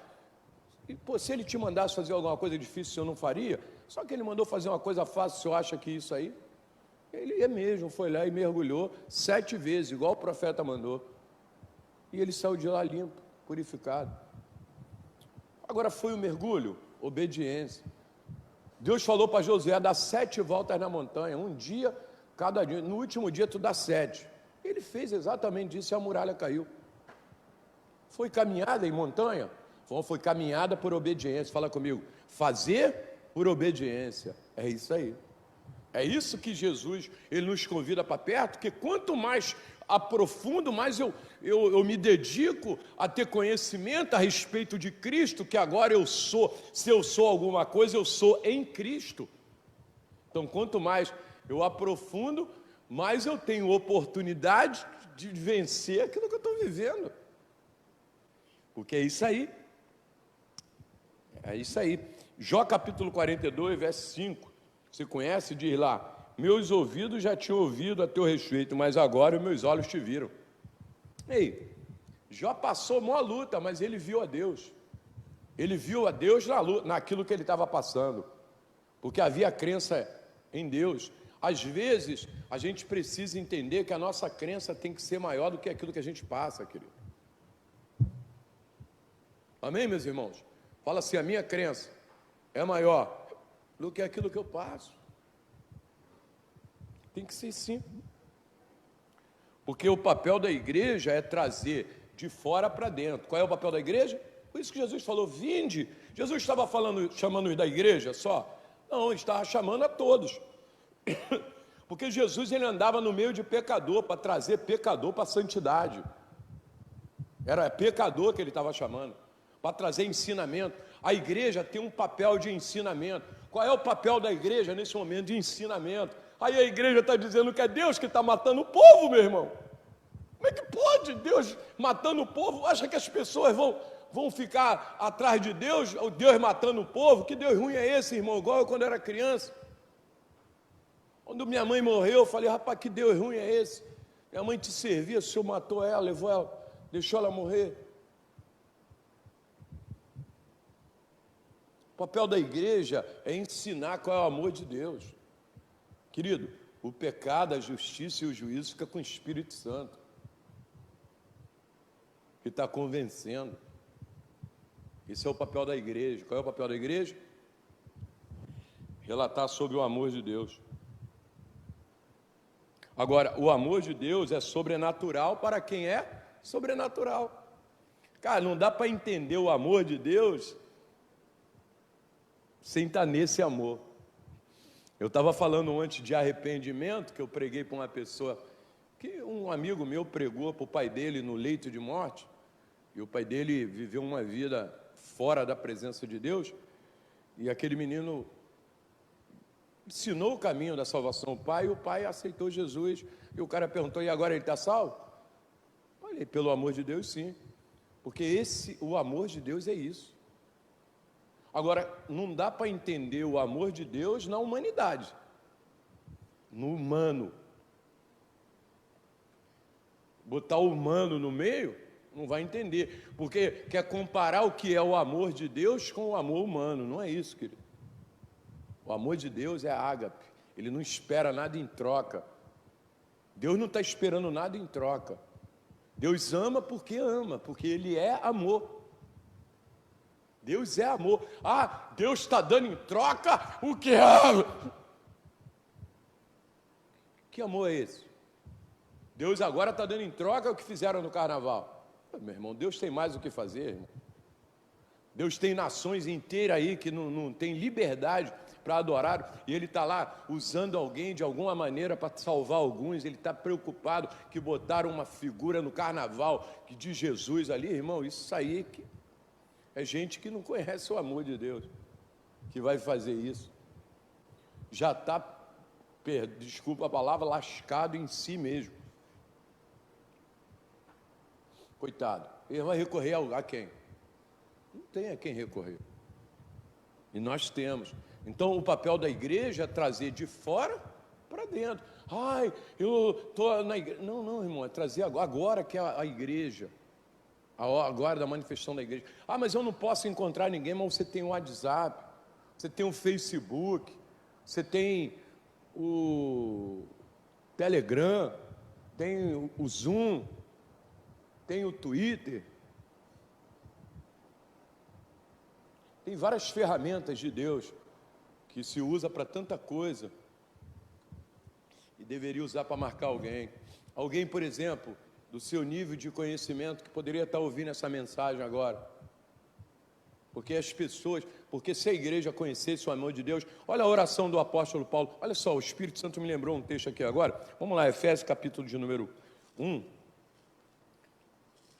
se ele te mandasse fazer alguma coisa difícil, o senhor não faria? Só que ele mandou fazer uma coisa fácil, o senhor acha que isso aí? Ele ia mesmo, foi lá e mergulhou 7 vezes, igual o profeta mandou. E ele saiu de lá limpo, purificado. Agora, foi o mergulho? obediência. Deus falou para Josué dar 7 voltas na montanha, um dia, cada dia. No último dia tu dá 7. Ele fez exatamente isso e a muralha caiu. Foi caminhada em montanha? Foi caminhada por obediência. Fala comigo, fazer por obediência. É isso aí. É isso que Jesus, ele nos convida para perto, porque quanto mais aprofundo, mais eu me dedico a ter conhecimento a respeito de Cristo, que agora eu sou, se eu sou alguma coisa, eu sou em Cristo. Então, quanto mais eu aprofundo, mais eu tenho oportunidade de vencer aquilo que eu estou vivendo. Porque é isso aí. É isso aí. Jó capítulo 42, verso 5. Você conhece? Diz lá: meus ouvidos já tinham ouvido a teu respeito, mas agora os meus olhos te viram. Ei, Jó passou maior luta, mas ele viu a Deus. Ele viu a Deus naquilo que ele estava passando, porque havia crença em Deus. Às vezes, a gente precisa entender que a nossa crença tem que ser maior do que aquilo que a gente passa, querido. Amém, meus irmãos? Fala assim, a minha crença é maior do que aquilo que eu passo. Tem que ser sim. Porque o papel da igreja é trazer de fora para dentro. Qual é o papel da igreja? Por isso que Jesus falou, vinde. Jesus estava chamando-os da igreja só? Não, ele estava chamando a todos. Porque Jesus, ele andava no meio de pecador, para trazer pecador para a santidade. Era pecador que ele estava chamando, para trazer ensinamento. A igreja tem um papel de ensinamento. Qual é o papel da igreja nesse momento de ensinamento? Aí a igreja está dizendo que é Deus que está matando o povo, meu irmão. Como é que pode Deus matando o povo? Acha que as pessoas vão ficar atrás de Deus, o Deus matando o povo? Que Deus ruim é esse, irmão? Igual eu quando era criança. Quando minha mãe morreu, eu falei, rapaz, que Deus ruim é esse? Minha mãe te servia, o senhor matou ela, levou ela, deixou ela morrer. O papel da igreja é ensinar qual é o amor de Deus. Querido, o pecado, a justiça e o juízo fica com o Espírito Santo, que está convencendo. Esse é o papel da igreja. Qual é o papel da igreja? Relatar sobre o amor de Deus. Agora, o amor de Deus é sobrenatural para quem é sobrenatural. Cara, não dá para entender o amor de Deus sem estar nesse amor. Eu estava falando antes de arrependimento, que eu preguei para uma pessoa, que um amigo meu pregou para o pai dele no leito de morte, e o pai dele viveu uma vida fora da presença de Deus, e aquele menino ensinou o caminho da salvação ao pai, e o pai aceitou Jesus, e o cara perguntou, e agora ele está salvo? Falei, pelo amor de Deus, sim, porque o amor de Deus é isso. Agora, não dá para entender o amor de Deus na humanidade, no humano. Botar o humano no meio, não vai entender, porque quer comparar o que é o amor de Deus com o amor humano, não é isso, querido. O amor de Deus é ágape, ele não espera nada em troca. Deus não está esperando nada em troca. Deus ama, porque ele é amor. Deus é amor. Ah, Deus está dando em troca o que é? Que amor é esse? Deus agora está dando em troca o que fizeram no carnaval. Meu irmão, Deus tem mais o que fazer, irmão. Deus tem nações inteiras aí que não tem liberdade para adorar, e Ele está lá usando alguém de alguma maneira para salvar alguns. Ele está preocupado que botaram uma figura no carnaval que de Jesus ali, irmão, isso aí que é gente que não conhece o amor de Deus, que vai fazer isso. Já está, desculpa a palavra, lascado em si mesmo. Coitado, ele vai recorrer a quem? Não tem a quem recorrer. E nós temos. Então, o papel da igreja é trazer de fora para dentro. Ai, eu estou na igreja. Não, irmão, é trazer agora que é a igreja. Agora da manifestação da igreja. Ah, mas eu não posso encontrar ninguém, mas você tem o WhatsApp, você tem o Facebook, você tem o Telegram, tem o Zoom, tem o Twitter. Tem várias ferramentas de Deus que se usa para tanta coisa e deveria usar para marcar alguém. Alguém, por exemplo, do seu nível de conhecimento que poderia estar ouvindo essa mensagem agora. Porque se a igreja conhecesse o amor de Deus, olha a oração do apóstolo Paulo, olha só, o Espírito Santo me lembrou um texto aqui agora, vamos lá, Efésios capítulo de número 1,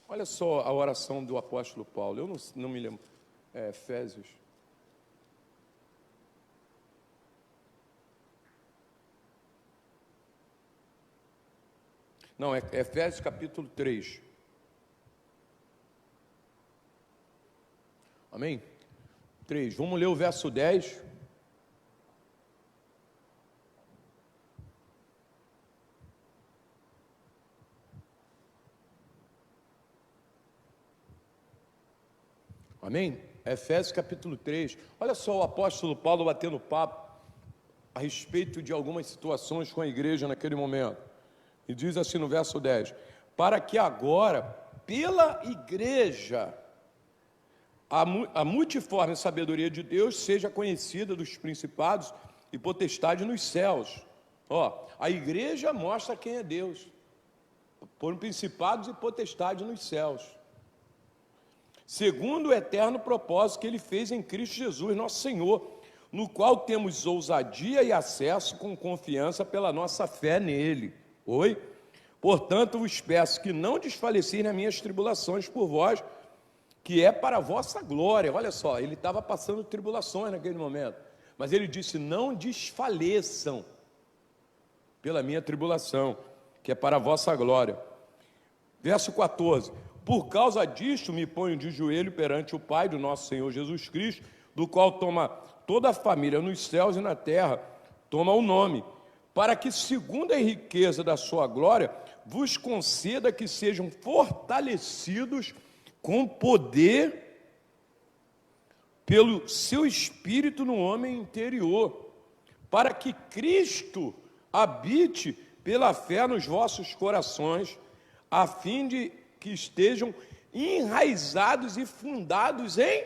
olha só a oração do apóstolo Paulo, eu não me lembro, Efésios, não, é Efésios capítulo 3, amém? 3, vamos ler o verso 10. Amém? Efésios capítulo 3. Olha só o apóstolo Paulo batendo papo a respeito de algumas situações com a igreja naquele momento. E diz assim no verso 10: para que agora, pela igreja, a multiforme sabedoria de Deus seja conhecida dos principados e potestades nos céus. Ó, a igreja mostra quem é Deus, por principados e potestades nos céus, segundo o eterno propósito que Ele fez em Cristo Jesus, nosso Senhor, no qual temos ousadia e acesso com confiança pela nossa fé nele. Oi? Portanto, vos peço que não desfaleceis nas minhas tribulações por vós, que é para a vossa glória. Olha só, ele estava passando tribulações naquele momento, mas ele disse, não desfaleçam pela minha tribulação, que é para a vossa glória. Verso 14, por causa disto me ponho de joelho perante o Pai do nosso Senhor Jesus Cristo, do qual toma toda a família nos céus e na terra, toma o nome, para que, segundo a riqueza da sua glória, vos conceda que sejam fortalecidos com poder pelo seu Espírito no homem interior, para que Cristo habite pela fé nos vossos corações, a fim de que estejam enraizados e fundados em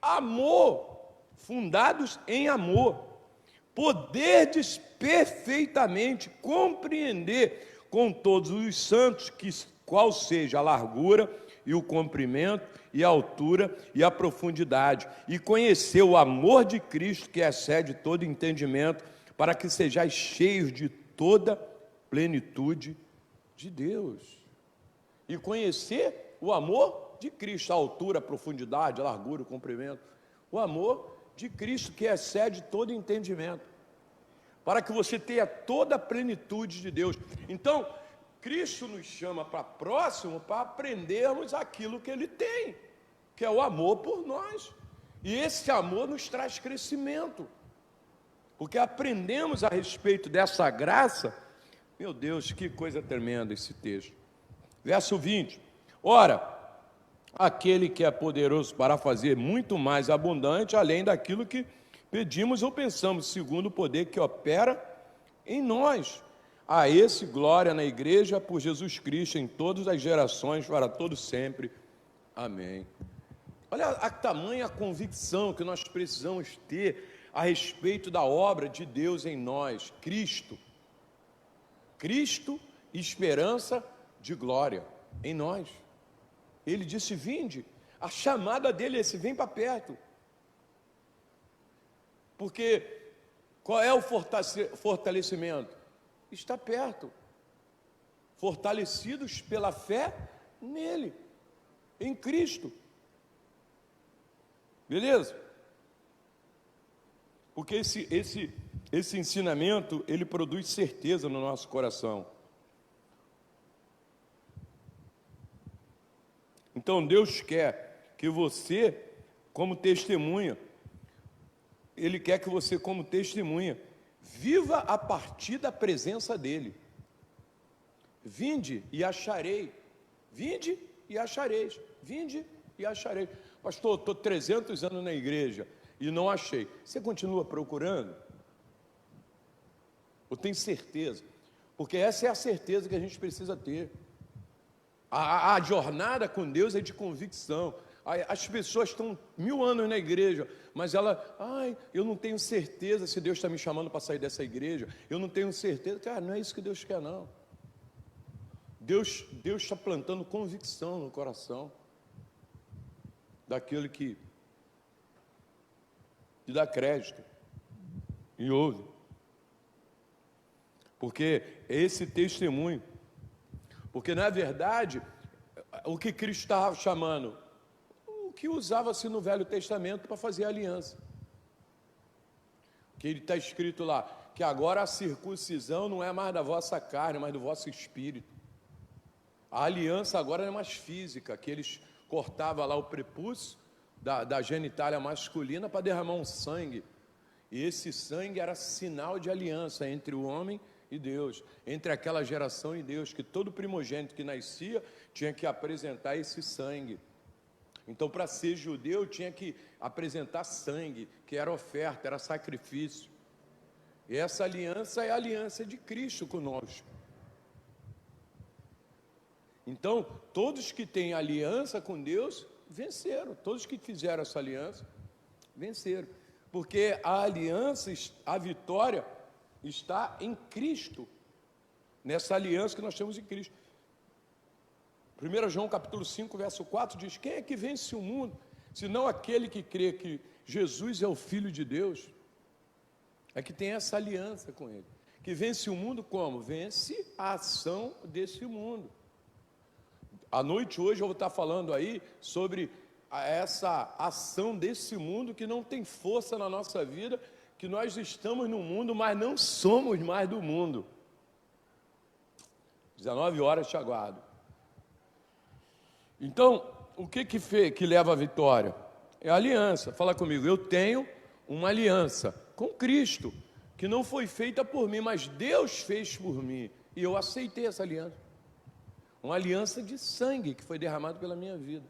amor, fundados em amor, poderdes perfeitamente compreender com todos os santos qual seja a largura e o comprimento, e a altura e a profundidade, e conhecer o amor de Cristo, que excede todo entendimento, para que sejais cheios de toda plenitude de Deus. E conhecer o amor de Cristo, a altura, a profundidade, a largura, o comprimento, o amor de Cristo, que excede todo entendimento, para que você tenha toda a plenitude de Deus. Então, Cristo nos chama para próximo, para aprendermos aquilo que Ele tem, que é o amor por nós. E esse amor nos traz crescimento, porque aprendemos a respeito dessa graça. Meu Deus, que coisa tremenda esse texto. Verso 20. Ora, aquele que é poderoso para fazer muito mais abundante, além daquilo que pedimos ou pensamos, segundo o poder que opera em nós. A esse glória na igreja por Jesus Cristo em todas as gerações, para todos sempre. Amém. Olha a tamanha convicção que nós precisamos ter a respeito da obra de Deus em nós. Cristo, esperança de glória em nós. Ele disse, vinde. A chamada dele é esse, vem para perto. Porque qual é o fortalecimento? Está perto, fortalecidos pela fé nele, em Cristo, beleza? Porque esse ensinamento, ele produz certeza no nosso coração. Então Deus quer que você, como testemunha, Ele quer que você, como testemunha, viva a partir da presença dEle. Vinde e acharei. Vinde e achareis. Vinde e acharei. Pastor, estou 300 anos na igreja e não achei. Você continua procurando? Eu tenho certeza. Porque essa é a certeza que a gente precisa ter. A jornada com Deus é de convicção. As pessoas estão 1000 anos na igreja, mas eu não tenho certeza se Deus está me chamando para sair dessa igreja, eu não tenho certeza. Cara, não é isso que Deus quer, não. Deus está plantando convicção no coração daquele que dá crédito e ouve. Porque é esse testemunho. Porque, na verdade, o que Cristo estava chamando, o que usava-se no Velho Testamento para fazer aliança. Que ele está escrito lá, que agora a circuncisão não é mais da vossa carne, mas do vosso espírito. A aliança agora não é mais física, que eles cortavam lá o prepúcio da genitália masculina para derramar um sangue. E esse sangue era sinal de aliança entre o homem e Deus, entre aquela geração e Deus, que todo primogênito que nascia tinha que apresentar esse sangue. Então, para ser judeu, tinha que apresentar sangue, que era oferta, era sacrifício. E essa aliança é a aliança de Cristo conosco. Então, todos que têm aliança com Deus, venceram. Todos que fizeram essa aliança, venceram. Porque a aliança, a vitória, está em Cristo. Nessa aliança que nós temos em Cristo. 1 João capítulo 5, verso 4 diz: quem é que vence o mundo, senão aquele que crê que Jesus é o Filho de Deus? É que tem essa aliança com Ele. Que vence o mundo como? Vence a ação desse mundo. À noite hoje eu vou estar falando aí sobre essa ação desse mundo que não tem força na nossa vida, que nós estamos no mundo, mas não somos mais do mundo. 19 horas te aguardo. Então, o que leva à vitória? É a aliança. Fala comigo, eu tenho uma aliança com Cristo, que não foi feita por mim, mas Deus fez por mim, e eu aceitei essa aliança. Uma aliança de sangue que foi derramado pela minha vida.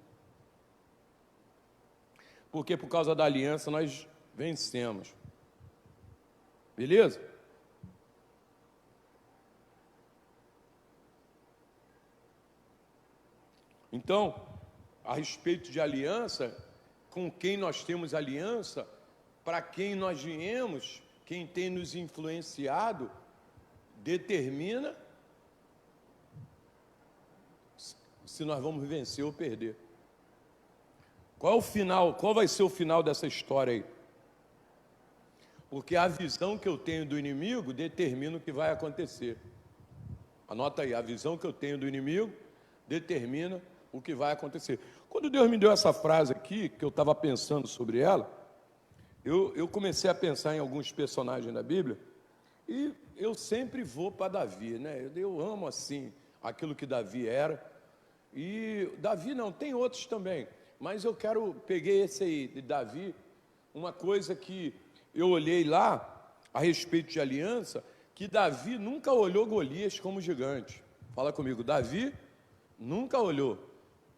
Porque por causa da aliança nós vencemos. Beleza? Então, a respeito de aliança, com quem nós temos aliança, para quem nós viemos, quem tem nos influenciado, determina se nós vamos vencer ou perder. Qual é o final? Qual vai ser o final dessa história aí? Porque a visão que eu tenho do inimigo determina o que vai acontecer. Anota aí, a visão que eu tenho do inimigo determina o que vai acontecer. Quando Deus me deu essa frase aqui, que eu estava pensando sobre ela, eu comecei a pensar em alguns personagens da Bíblia, e eu sempre vou para Davi, né? Eu amo assim aquilo que Davi era. E Davi não, tem outros também, mas eu peguei esse aí de Davi, uma coisa que eu olhei lá, a respeito de aliança, que Davi nunca olhou Golias como gigante. Fala comigo, Davi nunca olhou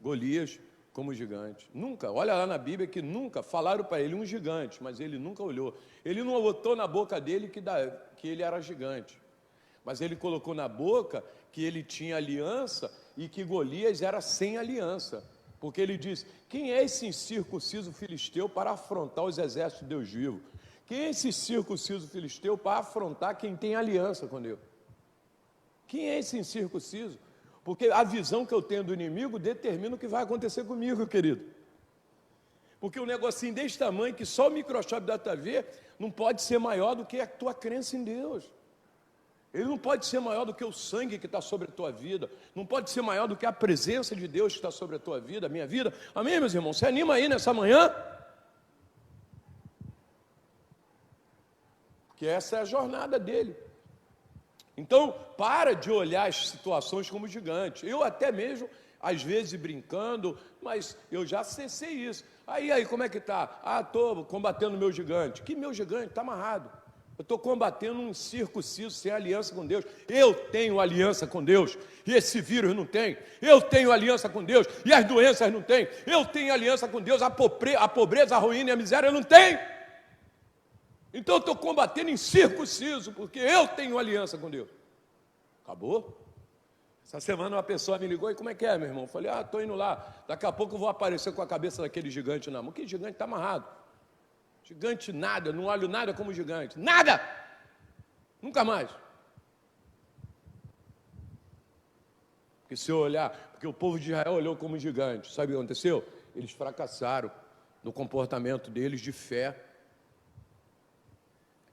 Golias como gigante, nunca. Olha lá na Bíblia que nunca falaram para ele um gigante, mas ele nunca olhou. Ele não botou na boca dele que ele era gigante, mas ele colocou na boca que ele tinha aliança e que Golias era sem aliança, porque ele diz: quem é esse incircunciso filisteu para afrontar os exércitos de Deus vivo? Quem é esse incircunciso filisteu para afrontar quem tem aliança com Deus? Quem é esse incircunciso? Porque a visão que eu tenho do inimigo determina o que vai acontecer comigo, querido. Porque um negocinho desse tamanho, que só o microscópio dá para ver, não pode ser maior do que a tua crença em Deus. Ele não pode ser maior do que o sangue que está sobre a tua vida. Não pode ser maior do que a presença de Deus que está sobre a tua vida, a minha vida. Amém, meus irmãos? Você anima aí nessa manhã? Porque essa é a jornada dele. Então, para de olhar as situações como gigantes. Eu até mesmo, às vezes brincando, mas eu já cessei isso. Aí, como é que está? Estou combatendo o meu gigante. Que meu gigante? Está amarrado. Eu estou combatendo um circunciso sem aliança com Deus. Eu tenho aliança com Deus e esse vírus não tem. Eu tenho aliança com Deus e as doenças não têm. Eu tenho aliança com Deus, a pobreza, a ruína e a miséria não tem. Então eu estou combatendo em circunciso, porque eu tenho aliança com Deus. Acabou? Essa semana uma pessoa me ligou, e como é que é, meu irmão? Eu falei, estou indo lá, daqui a pouco eu vou aparecer com a cabeça daquele gigante na mão. Que gigante? Está amarrado. Gigante nada, não olho nada como gigante. Nada! Nunca mais. Porque se eu olhar, porque o povo de Israel olhou como gigante, sabe o que aconteceu? Eles fracassaram no comportamento deles de fé.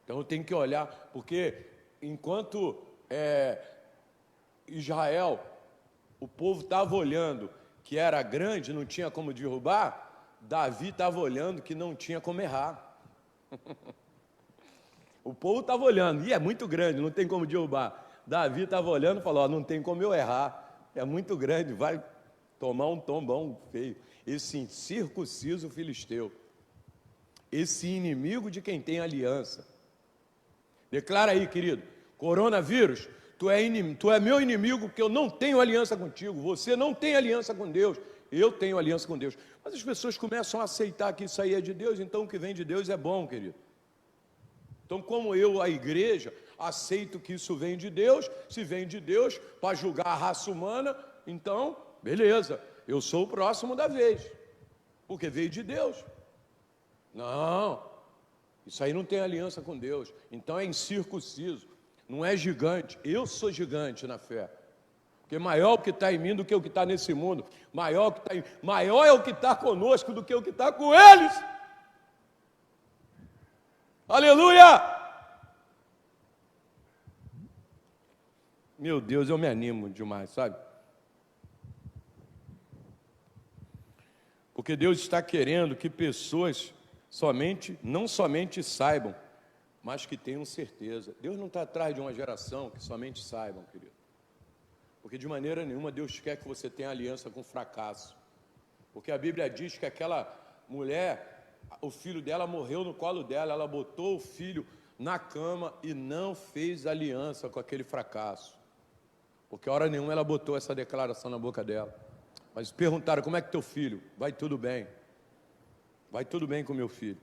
Então eu tenho que olhar, porque enquanto Israel, o povo estava olhando que era grande, não tinha como derrubar, Davi estava olhando que não tinha como errar. O povo estava olhando, e é muito grande, não tem como derrubar. Davi estava olhando e falou, não tem como eu errar, é muito grande, vai tomar um tombão feio. Esse incircunciso filisteu, esse inimigo de quem tem aliança. Declara aí, querido, coronavírus, tu é meu inimigo porque eu não tenho aliança contigo, você não tem aliança com Deus, eu tenho aliança com Deus. Mas as pessoas começam a aceitar que isso aí é de Deus, então o que vem de Deus é bom, querido. Então, como eu, a igreja, aceito que isso vem de Deus, se vem de Deus para julgar a raça humana, então, beleza, eu sou o próximo da vez, porque veio de Deus. Não, isso aí não tem aliança com Deus, então é incircunciso, não é gigante. Eu sou gigante na fé, porque maior o que está em mim do que o que está nesse mundo, maior é o que está conosco do que o que está com eles. Aleluia! Meu Deus, eu me animo demais, sabe? Porque Deus está querendo que pessoas não somente saibam, mas que tenham certeza. Deus não está atrás de uma geração que somente saibam, querido. Porque de maneira nenhuma Deus quer que você tenha aliança com fracasso. Porque a Bíblia diz que aquela mulher, o filho dela morreu no colo dela, ela botou o filho na cama e não fez aliança com aquele fracasso. Porque a hora nenhuma ela botou essa declaração na boca dela. Mas perguntaram, como é que teu filho? Vai tudo bem. Vai tudo bem com meu filho.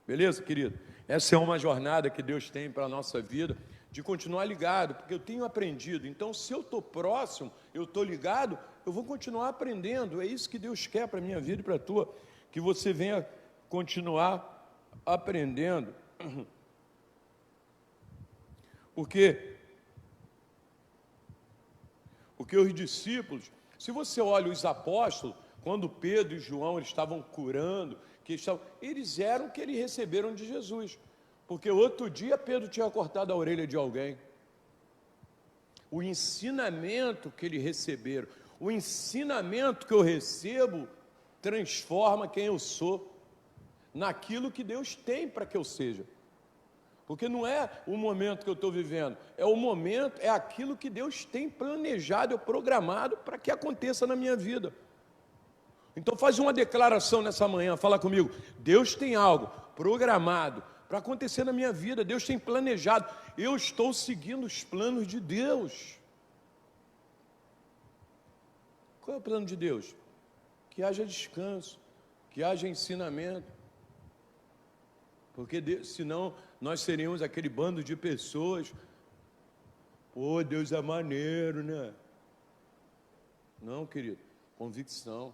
Beleza, querido? Essa é uma jornada que Deus tem para a nossa vida, de continuar ligado, porque eu tenho aprendido. Então, se eu estou próximo, eu estou ligado, eu vou continuar aprendendo. É isso que Deus quer para a minha vida e para a tua, que você venha continuar aprendendo. Porque os discípulos, se você olha os apóstolos, quando Pedro e João eles estavam curando, eles eram o que eles receberam de Jesus. Porque outro dia Pedro tinha cortado a orelha de alguém. O ensinamento que eles receberam, o ensinamento que eu recebo, transforma quem eu sou, naquilo que Deus tem para que eu seja. Porque não é o momento que eu estou vivendo, é aquilo que Deus tem planejado, programado para que aconteça na minha vida. Então faz uma declaração nessa manhã, fala comigo, Deus tem algo programado para acontecer na minha vida, Deus tem planejado, eu estou seguindo os planos de Deus. Qual é o plano de Deus? Que haja descanso, que haja ensinamento, porque senão nós seríamos aquele bando de pessoas, pô, Deus é maneiro, né? Não, querido, convicção.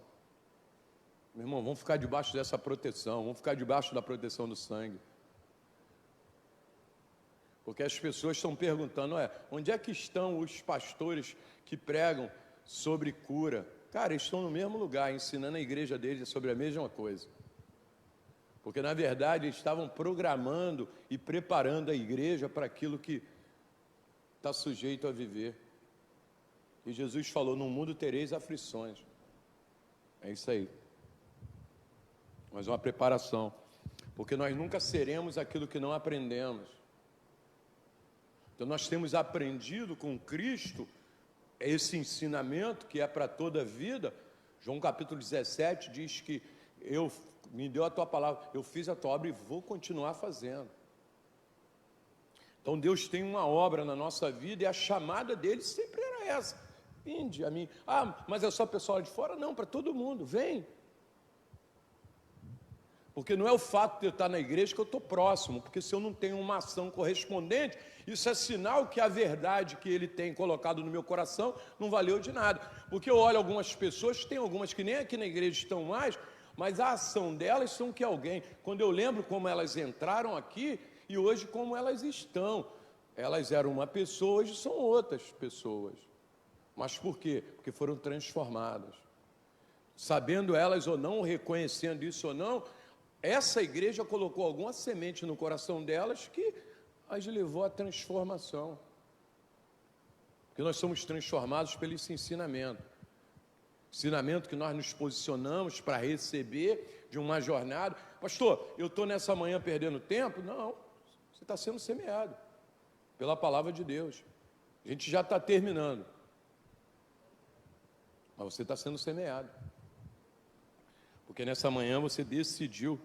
Meu irmão, vamos ficar debaixo dessa proteção, vamos ficar debaixo da proteção do sangue. Porque as pessoas estão perguntando, onde é que estão os pastores que pregam sobre cura? Cara, eles estão no mesmo lugar, ensinando a igreja deles sobre a mesma coisa. Porque, na verdade, eles estavam programando e preparando a igreja para aquilo que está sujeito a viver. E Jesus falou, no mundo tereis aflições. É isso aí. Mas uma preparação. Porque nós nunca seremos aquilo que não aprendemos. Então, nós temos aprendido com Cristo esse ensinamento que é para toda a vida. João capítulo 17 diz que me deu a tua palavra, eu fiz a tua obra e vou continuar fazendo. Então Deus tem uma obra na nossa vida e a chamada dele sempre era essa. Vinde a mim. Mas é só pessoal de fora? Não, para todo mundo, vem. Porque não é o fato de eu estar na igreja que eu estou próximo, porque se eu não tenho uma ação correspondente, isso é sinal que a verdade que ele tem colocado no meu coração não valeu de nada. Porque eu olho algumas pessoas, tem algumas que nem aqui na igreja estão mais, mas a ação delas são que alguém, quando eu lembro como elas entraram aqui e hoje como elas estão, elas eram uma pessoa, hoje são outras pessoas. Mas por quê? Porque foram transformadas. Sabendo elas ou não, reconhecendo isso ou não, essa igreja colocou alguma semente no coração delas que as levou à transformação. Porque nós somos transformados pelo esse ensinamento. Ensinamento que nós nos posicionamos para receber de uma jornada. Pastor, eu estou nessa manhã perdendo tempo? Não, você está sendo semeado pela palavra de Deus. A gente já está terminando. Mas você está sendo semeado. Porque nessa manhã você decidiu.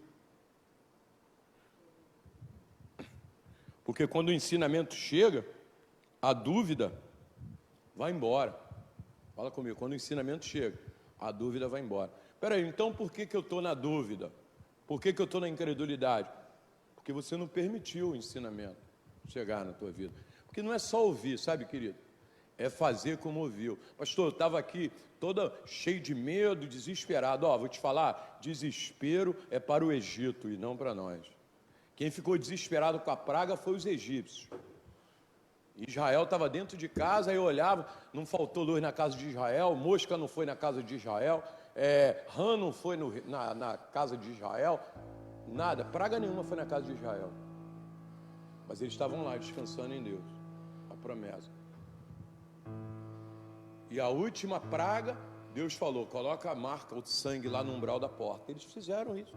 Porque quando o ensinamento chega, a dúvida vai embora. Fala comigo, quando o ensinamento chega, a dúvida vai embora. Espera aí, então por que eu estou na dúvida? Por que eu estou na incredulidade? Porque você não permitiu o ensinamento chegar na tua vida. Porque não é só ouvir, sabe, querido? É fazer como ouviu. Pastor, eu estava aqui toda cheio de medo, desesperado. Vou te falar, desespero é para o Egito e não para nós. Quem ficou desesperado com a praga foi os egípcios. Israel estava dentro de casa, aí eu olhava, não faltou luz na casa de Israel, mosca não foi na casa de Israel, rã não foi na casa de Israel, nada, praga nenhuma foi na casa de Israel. Mas eles estavam lá descansando em Deus, a promessa. E a última praga, Deus falou, coloca a marca, o sangue lá no umbral da porta. Eles fizeram isso.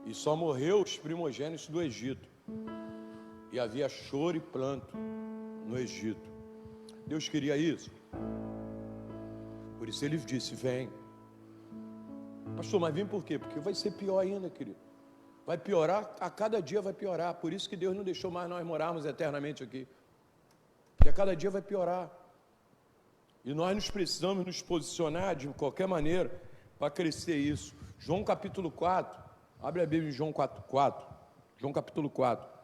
E só morreu os primogênitos do Egito. E havia choro e pranto no Egito. Deus queria isso. Por isso ele disse, vem. Pastor, mas vem por quê? Porque vai ser pior ainda, querido. Vai piorar, a cada dia vai piorar. Por isso que Deus não deixou mais nós morarmos eternamente aqui. Porque a cada dia vai piorar. E nós nos precisamos nos posicionar de qualquer maneira para crescer isso. João capítulo 4, abre a Bíblia em João 4. João capítulo 4.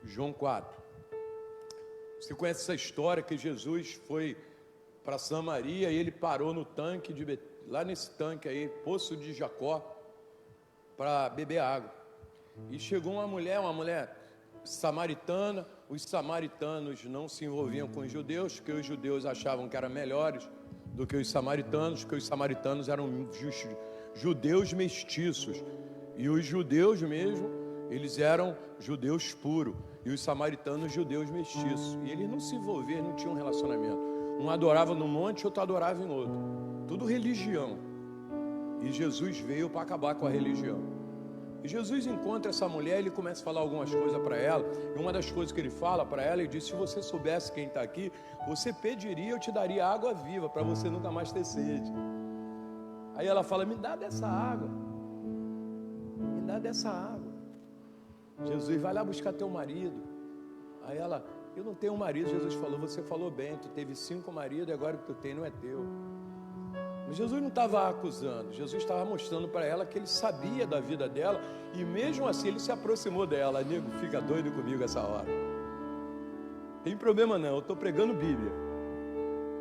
João 4. Você conhece essa história que Jesus foi para Samaria e ele parou no tanque, lá nesse tanque aí, Poço de Jacó, para beber água. E chegou uma mulher samaritana. Os samaritanos não se envolviam com os judeus, porque os judeus achavam que eram melhores do que os samaritanos, porque os samaritanos eram judeus mestiços. E os judeus mesmo, eles eram judeus puros. E os samaritanos, judeus mestiços. E eles não se envolviam, não tinham relacionamento. Um adorava num monte, outro adorava em outro. Tudo religião. E Jesus veio para acabar com a religião. E Jesus encontra essa mulher, ele começa a falar algumas coisas para ela. E uma das coisas que ele fala para ela, ele diz, se você soubesse quem está aqui, você pediria, eu te daria água viva, para você nunca mais ter sede. Aí ela fala, me dá dessa água. Me dá dessa água. Jesus, vai lá buscar teu marido. Aí ela, eu não tenho marido. Jesus falou, você falou bem, tu teve 5 maridos e agora o que tu tem não é teu. Mas Jesus não estava acusando, Jesus estava mostrando para ela que ele sabia da vida dela. E mesmo assim ele se aproximou dela. Nego, fica doido comigo essa hora. Tem problema não, eu estou pregando Bíblia.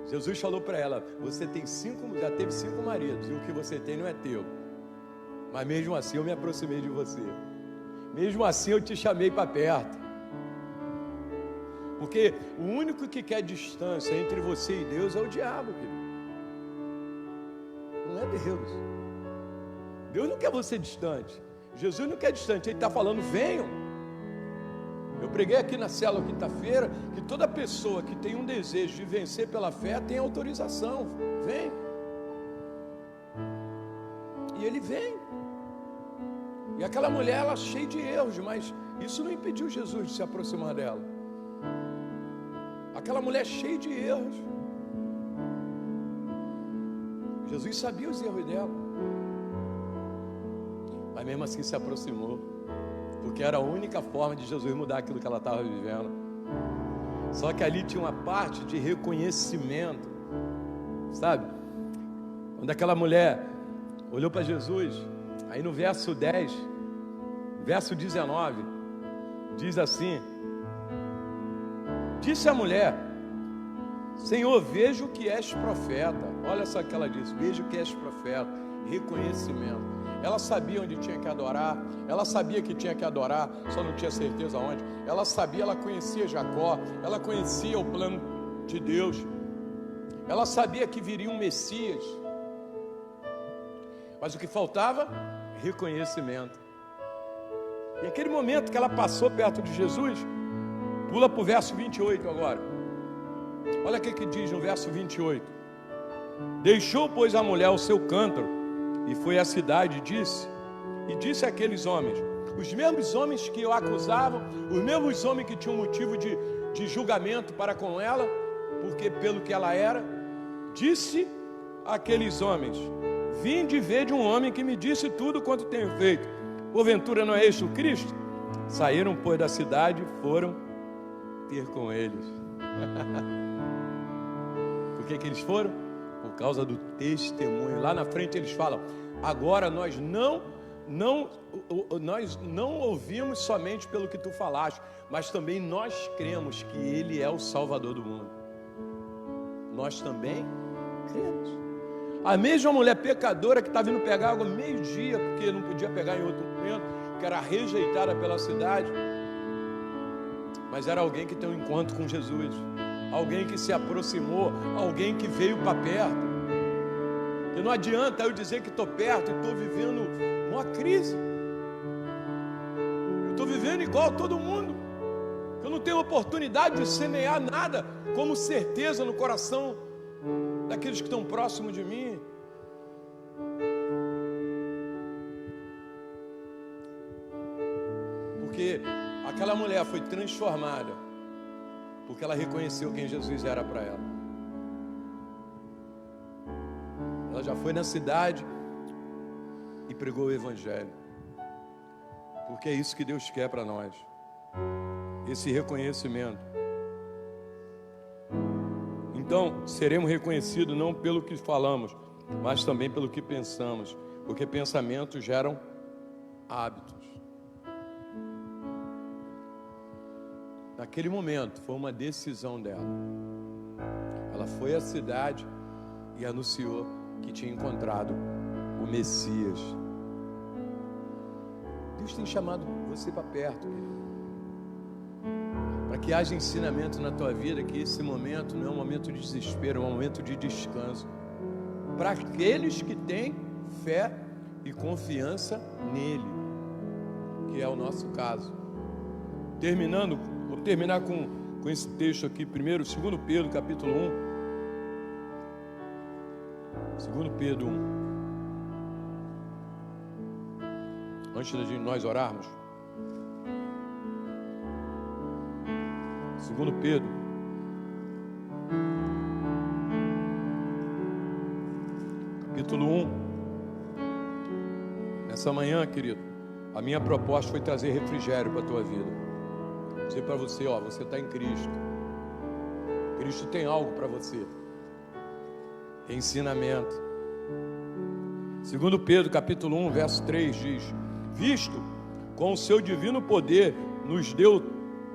Jesus falou para ela, você tem já teve 5 maridos e o que você tem não é teu. Mas mesmo assim eu me aproximei de você. Mesmo assim eu te chamei para perto. Porque o único que quer distância entre você e Deus é o diabo, querido. Não é Deus. Deus não quer você distante. Jesus não quer distante. Ele está falando, venham. Eu preguei aqui na célula quinta-feira que toda pessoa que tem um desejo de vencer pela fé tem autorização. Vem. E ele vem. E aquela mulher, ela cheia de erros, mas isso não impediu Jesus de se aproximar dela. Aquela mulher cheia de erros. Jesus sabia os erros dela, mas mesmo assim se aproximou, porque era a única forma de Jesus mudar aquilo que ela estava vivendo. Só que ali tinha uma parte de reconhecimento, sabe? Quando aquela mulher olhou para Jesus, aí no verso 10, verso 19, diz assim: disse a mulher: Senhor, vejo que és profeta. Olha só o que ela disse: vejo que és profeta. Reconhecimento. Ela sabia onde tinha que adorar, ela sabia que tinha que adorar, só não tinha certeza onde. Ela sabia, ela conhecia Jacó, ela conhecia o plano de Deus, ela sabia que viria um Messias, mas o que faltava? Reconhecimento. E aquele momento que ela passou perto de Jesus, pula para o verso 28 agora. Olha o que diz no verso 28. Deixou, pois, a mulher o seu cântaro e foi à cidade e disse àqueles homens, os mesmos homens que o acusavam, os mesmos homens que tinham motivo de julgamento para com ela, porque pelo que ela era, disse àqueles homens: vinde ver de um homem que me disse tudo quanto tenho feito. Porventura não é este o Cristo? Saíram, pois, da cidade e foram ter com eles. Por que eles foram? Por causa do testemunho. Lá na frente eles falam: agora nós não ouvimos somente pelo que tu falaste, mas também nós cremos que Ele é o Salvador do mundo. Nós também cremos. A mesma mulher pecadora que está vindo pegar água meio-dia, porque não podia pegar em outro momento, que era rejeitada pela cidade, mas era alguém que tem um encontro com Jesus, alguém que se aproximou, alguém que veio para perto. E não adianta eu dizer que estou perto e estou vivendo uma crise, eu estou vivendo igual a todo mundo, eu não tenho oportunidade de semear nada como certeza no coração daqueles que estão próximos de mim. Porque aquela mulher foi transformada porque ela reconheceu quem Jesus era para ela. Ela já foi na cidade e pregou o Evangelho, porque é isso que Deus quer para nós, esse reconhecimento. Então seremos reconhecidos não pelo que falamos, mas também pelo que pensamos, porque pensamentos geram hábitos. Naquele momento foi uma decisão dela. Ela foi à cidade e anunciou que tinha encontrado o Messias. Deus tem chamado você para perto, querido, para que haja ensinamento na tua vida, que esse momento não é um momento de desespero, é um momento de descanso, para aqueles que têm fé e confiança nele, que é o nosso caso. Vou terminar com esse texto aqui, primeiro, 2 Pedro, capítulo 1. 2 Pedro 1. Antes de nós orarmos, 2 Pedro, capítulo 1. Nessa manhã, querido, a minha proposta foi trazer refrigério para a tua vida. Dizer para você, você está em Cristo. Cristo tem algo para você. Ensinamento. 2 Pedro, capítulo 1, verso 3 diz: visto com o seu divino poder nos deu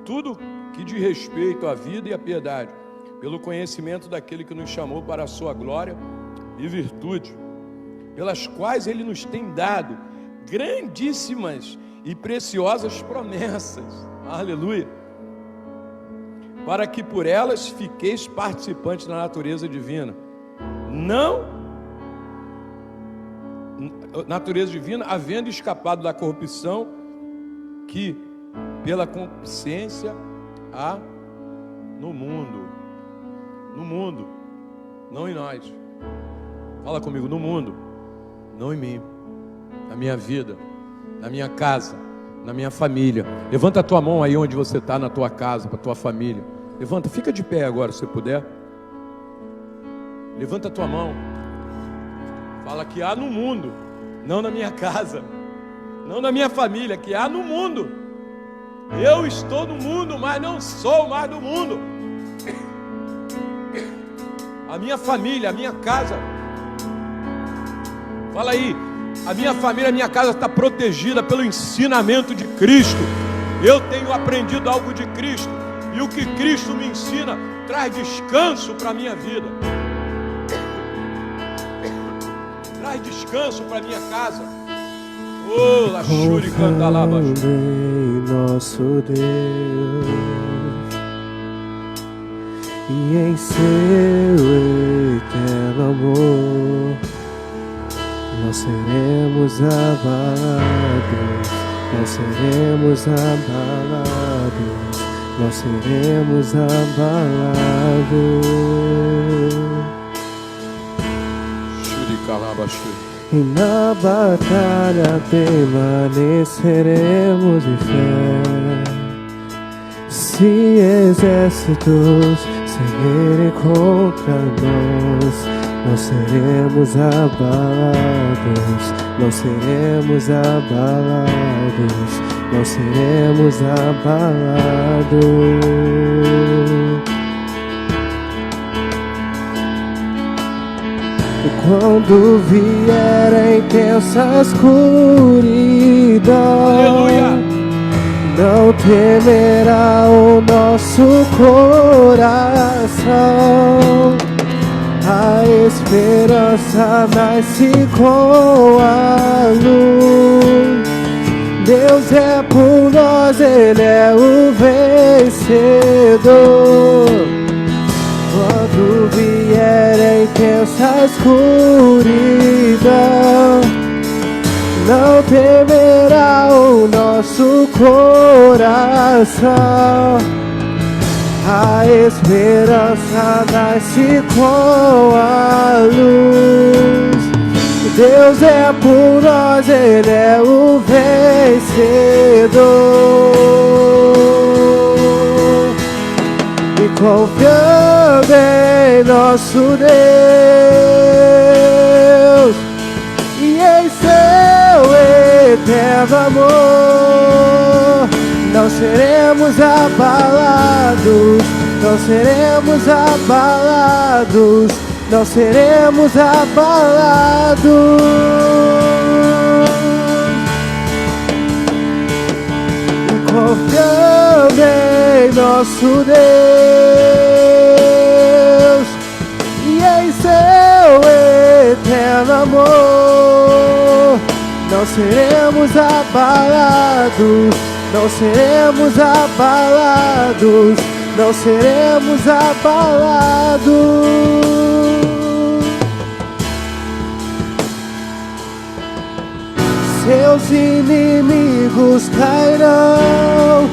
tudo que diz respeito à vida e à piedade, pelo conhecimento daquele que nos chamou para a sua glória e virtude, pelas quais ele nos tem dado grandíssimas e preciosas promessas. Aleluia! Para que por elas fiqueis participantes da natureza divina. Natureza divina, havendo escapado da corrupção que pela concupiscência há no mundo. No mundo, não em nós. Fala comigo: no mundo, não em mim, na minha vida, na minha casa, na minha família. Levanta a tua mão aí onde você está, na tua casa, para a tua família. Levanta, fica de pé agora se puder. Levanta a tua mão. Fala que há no mundo, não na minha casa, não na minha família, que há no mundo. Eu estou no mundo, mas não sou mais do mundo. A minha família, a minha casa. Fala aí, a minha família, a minha casa está protegida pelo ensinamento de Cristo. Eu tenho aprendido algo de Cristo, e o que Cristo me ensina traz descanso para a minha vida, traz descanso para a minha casa. Oh, Lachuri Candalaba. Nosso Deus, e em seu eterno amor nós seremos abalados, nós seremos abalados, nós seremos abalados. Shuri Calaba Shuri. E na batalha permaneceremos em fé. Se exércitos se virem contra nós, nós seremos abalados, nós seremos abalados, nós seremos abalados. Quando vier a intensa escuridão, Aleluia, não temerá o nosso coração. A esperança nasce com a luz. Deus é por nós, Ele é o vencedor. Quando vier a intensa escuridão, não temerá o nosso coração. A esperança nasce com a luz. Deus é por nós, Ele é o vencedor. E confiando em nosso Deus e em seu eterno amor, não seremos abalados, não seremos abalados, não seremos abalados. E confiando em nosso Deus e em seu eterno amor, não seremos abalados, não seremos abalados, não seremos abalados. Seus inimigos cairão,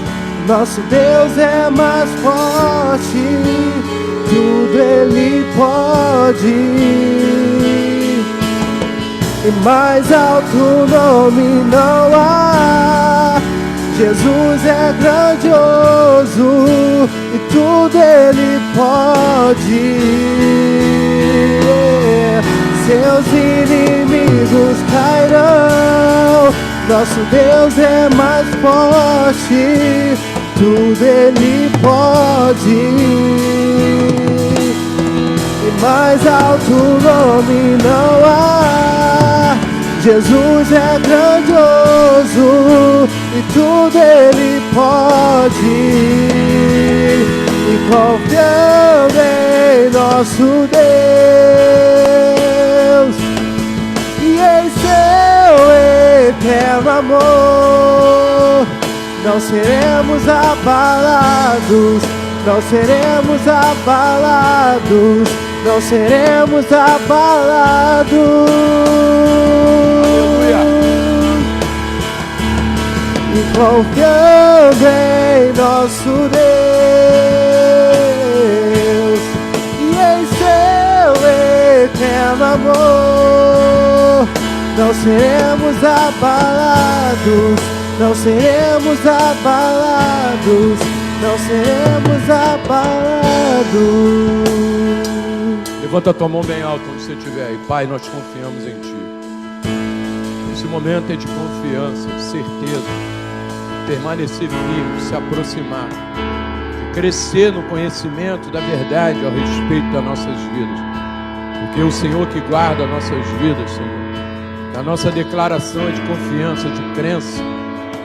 nosso Deus é mais forte, tudo Ele pode. E mais alto nome não há. Jesus é grandioso e tudo Ele pode. Seus inimigos cairão, nosso Deus é mais forte, tudo Ele pode. E mais alto nome não há. Jesus é grandioso e tudo Ele pode. E confiando em nosso Deus e em seu eterno amor, não seremos abalados, não seremos abalados, não seremos abalados. E confiando em nosso Deus e em seu eterno amor, não seremos abalados, não seremos abalados, não seremos abalados. Levanta a tua mão bem alto onde você estiver aí. Pai, nós confiamos em Ti. Esse momento é de confiança, de certeza, de permanecer firme, de se aproximar, de crescer no conhecimento da verdade ao respeito das nossas vidas. Porque é o Senhor que guarda nossas vidas, Senhor. A nossa declaração é de confiança, de crença,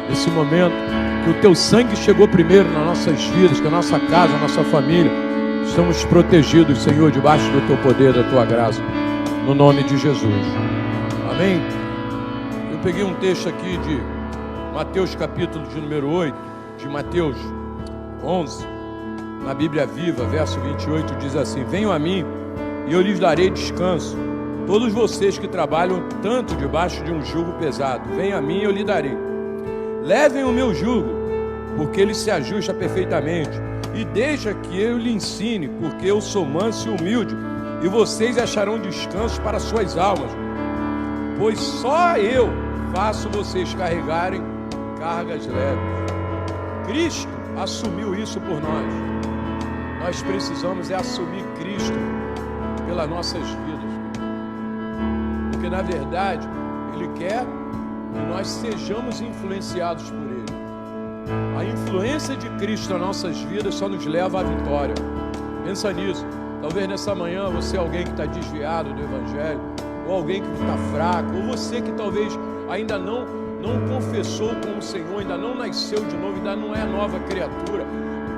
nesse momento, que o Teu sangue chegou primeiro nas nossas vidas, que a nossa casa, a nossa família, estamos protegidos, Senhor, debaixo do Teu poder, da Tua graça, no nome de Jesus. Amém? Eu peguei um texto aqui de Mateus capítulo de número 8, de Mateus 11, na Bíblia Viva, verso 28, diz assim: venham a mim e eu lhes darei descanso. Todos vocês que trabalham tanto debaixo de um jugo pesado, venham a mim e eu lhe darei. Levem o meu jugo, porque ele se ajusta perfeitamente, e deixa que eu lhe ensine, porque eu sou manso e humilde, e vocês acharão descanso para suas almas, pois só eu faço vocês carregarem cargas leves. Cristo assumiu isso por nós. Nós precisamos assumir Cristo pelas nossas vidas, porque na verdade Ele quer que nós sejamos influenciados por Ele. A influência de Cristo nas nossas vidas só nos leva à vitória. Pensa nisso. Talvez nessa manhã você é alguém que está desviado do Evangelho, ou alguém que está fraco, ou você que talvez ainda não confessou com o Senhor, ainda não nasceu de novo, ainda não é nova criatura.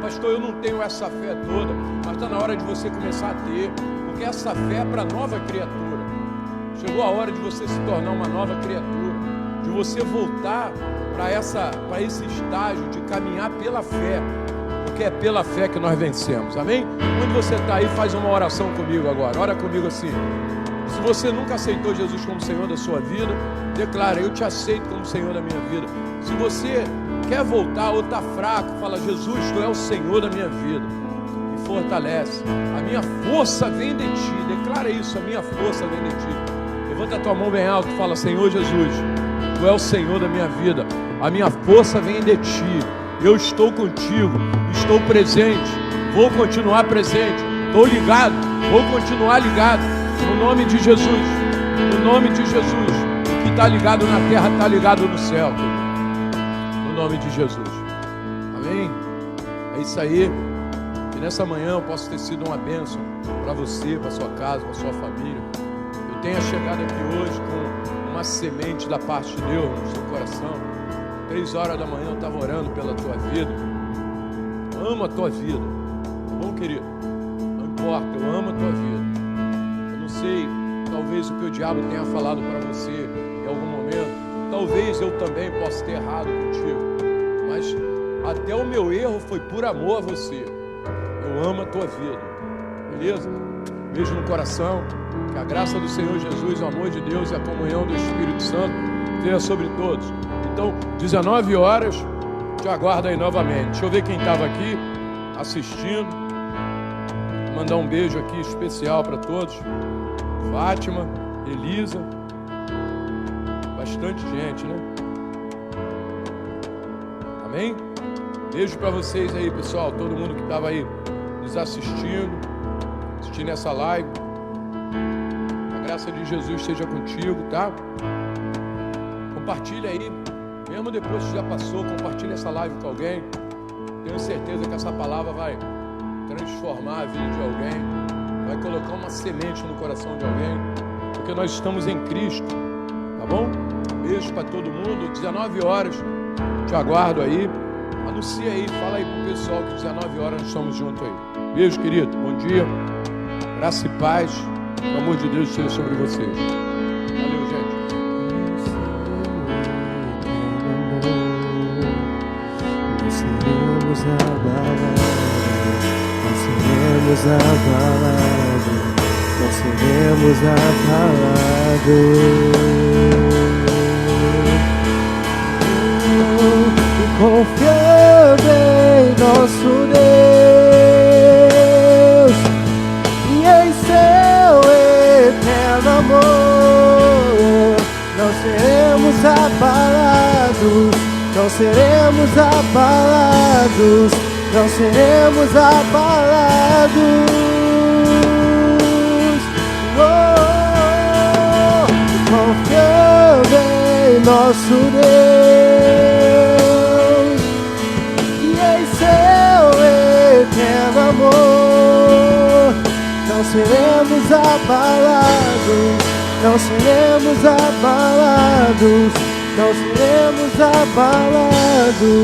Pastor, eu não tenho essa fé toda, mas está na hora de você começar a ter, porque essa fé é para nova criatura. Chegou a hora de você se tornar uma nova criatura, de você voltar para esse estágio de caminhar pela fé, porque é pela fé que nós vencemos. Amém? Onde você está aí, faz uma oração comigo agora. Ora comigo assim: se você nunca aceitou Jesus como Senhor da sua vida, declara: eu te aceito como Senhor da minha vida. Se você quer voltar ou está fraco, fala: Jesus, Tu é o Senhor da minha vida, me fortalece, a minha força vem de Ti. Declara isso: a minha força vem de Ti. Levanta a tua mão bem alto e fala: Senhor Jesus, Tu é o Senhor da minha vida, a minha força vem de Ti, eu estou contigo, estou presente, vou continuar presente, estou ligado, vou continuar ligado, no nome de Jesus, no nome de Jesus. O que está ligado na terra está ligado no céu, no nome de Jesus. Amém? É isso aí. E nessa manhã eu posso ter sido uma bênção para você, para sua casa, para sua família. Eu tenho chegado aqui hoje com uma semente da parte de Deus no seu coração. 3 horas da manhã eu estava orando pela tua vida. Eu amo a tua vida, tá bom, querido? Não importa, eu amo a tua vida. Eu não sei, talvez o que o diabo tenha falado para você em algum momento, talvez eu também possa ter errado contigo, mas até o meu erro foi por amor a você. Eu amo a tua vida, beleza? Beijo no coração, que a graça do Senhor Jesus, o amor de Deus e a comunhão do Espírito Santo esteja sobre todos. Então, 19 horas, te aguardo aí novamente. Deixa eu ver quem estava aqui assistindo. Mandar um beijo aqui especial para todos. Fátima, Elisa, bastante gente, né? Amém? Beijo para vocês aí, pessoal, todo mundo que estava aí nos assistindo essa live. A graça de Jesus esteja contigo, tá? Compartilha aí, mesmo depois que já passou, compartilha essa live com alguém. Tenho certeza que essa palavra vai transformar a vida de alguém, vai colocar uma semente no coração de alguém, porque nós estamos em Cristo, tá bom? Beijo para todo mundo. 19 horas, te aguardo aí. Anuncia aí, fala aí pro pessoal que 19 horas nós estamos juntos aí. Beijo, querido, bom dia, graça e paz, o amor de Deus esteja sobre vocês. Valeu, gente. Não seremos abalados, não seremos abalados, não seremos abalados. Confiando em nosso Deus e em seu eterno amor, não seremos abalados, não seremos abalados, não seremos abalados. confiando em nosso Deus e em seu eterno amor. Não seremos abalados, não seremos abalados, não seremos abalados.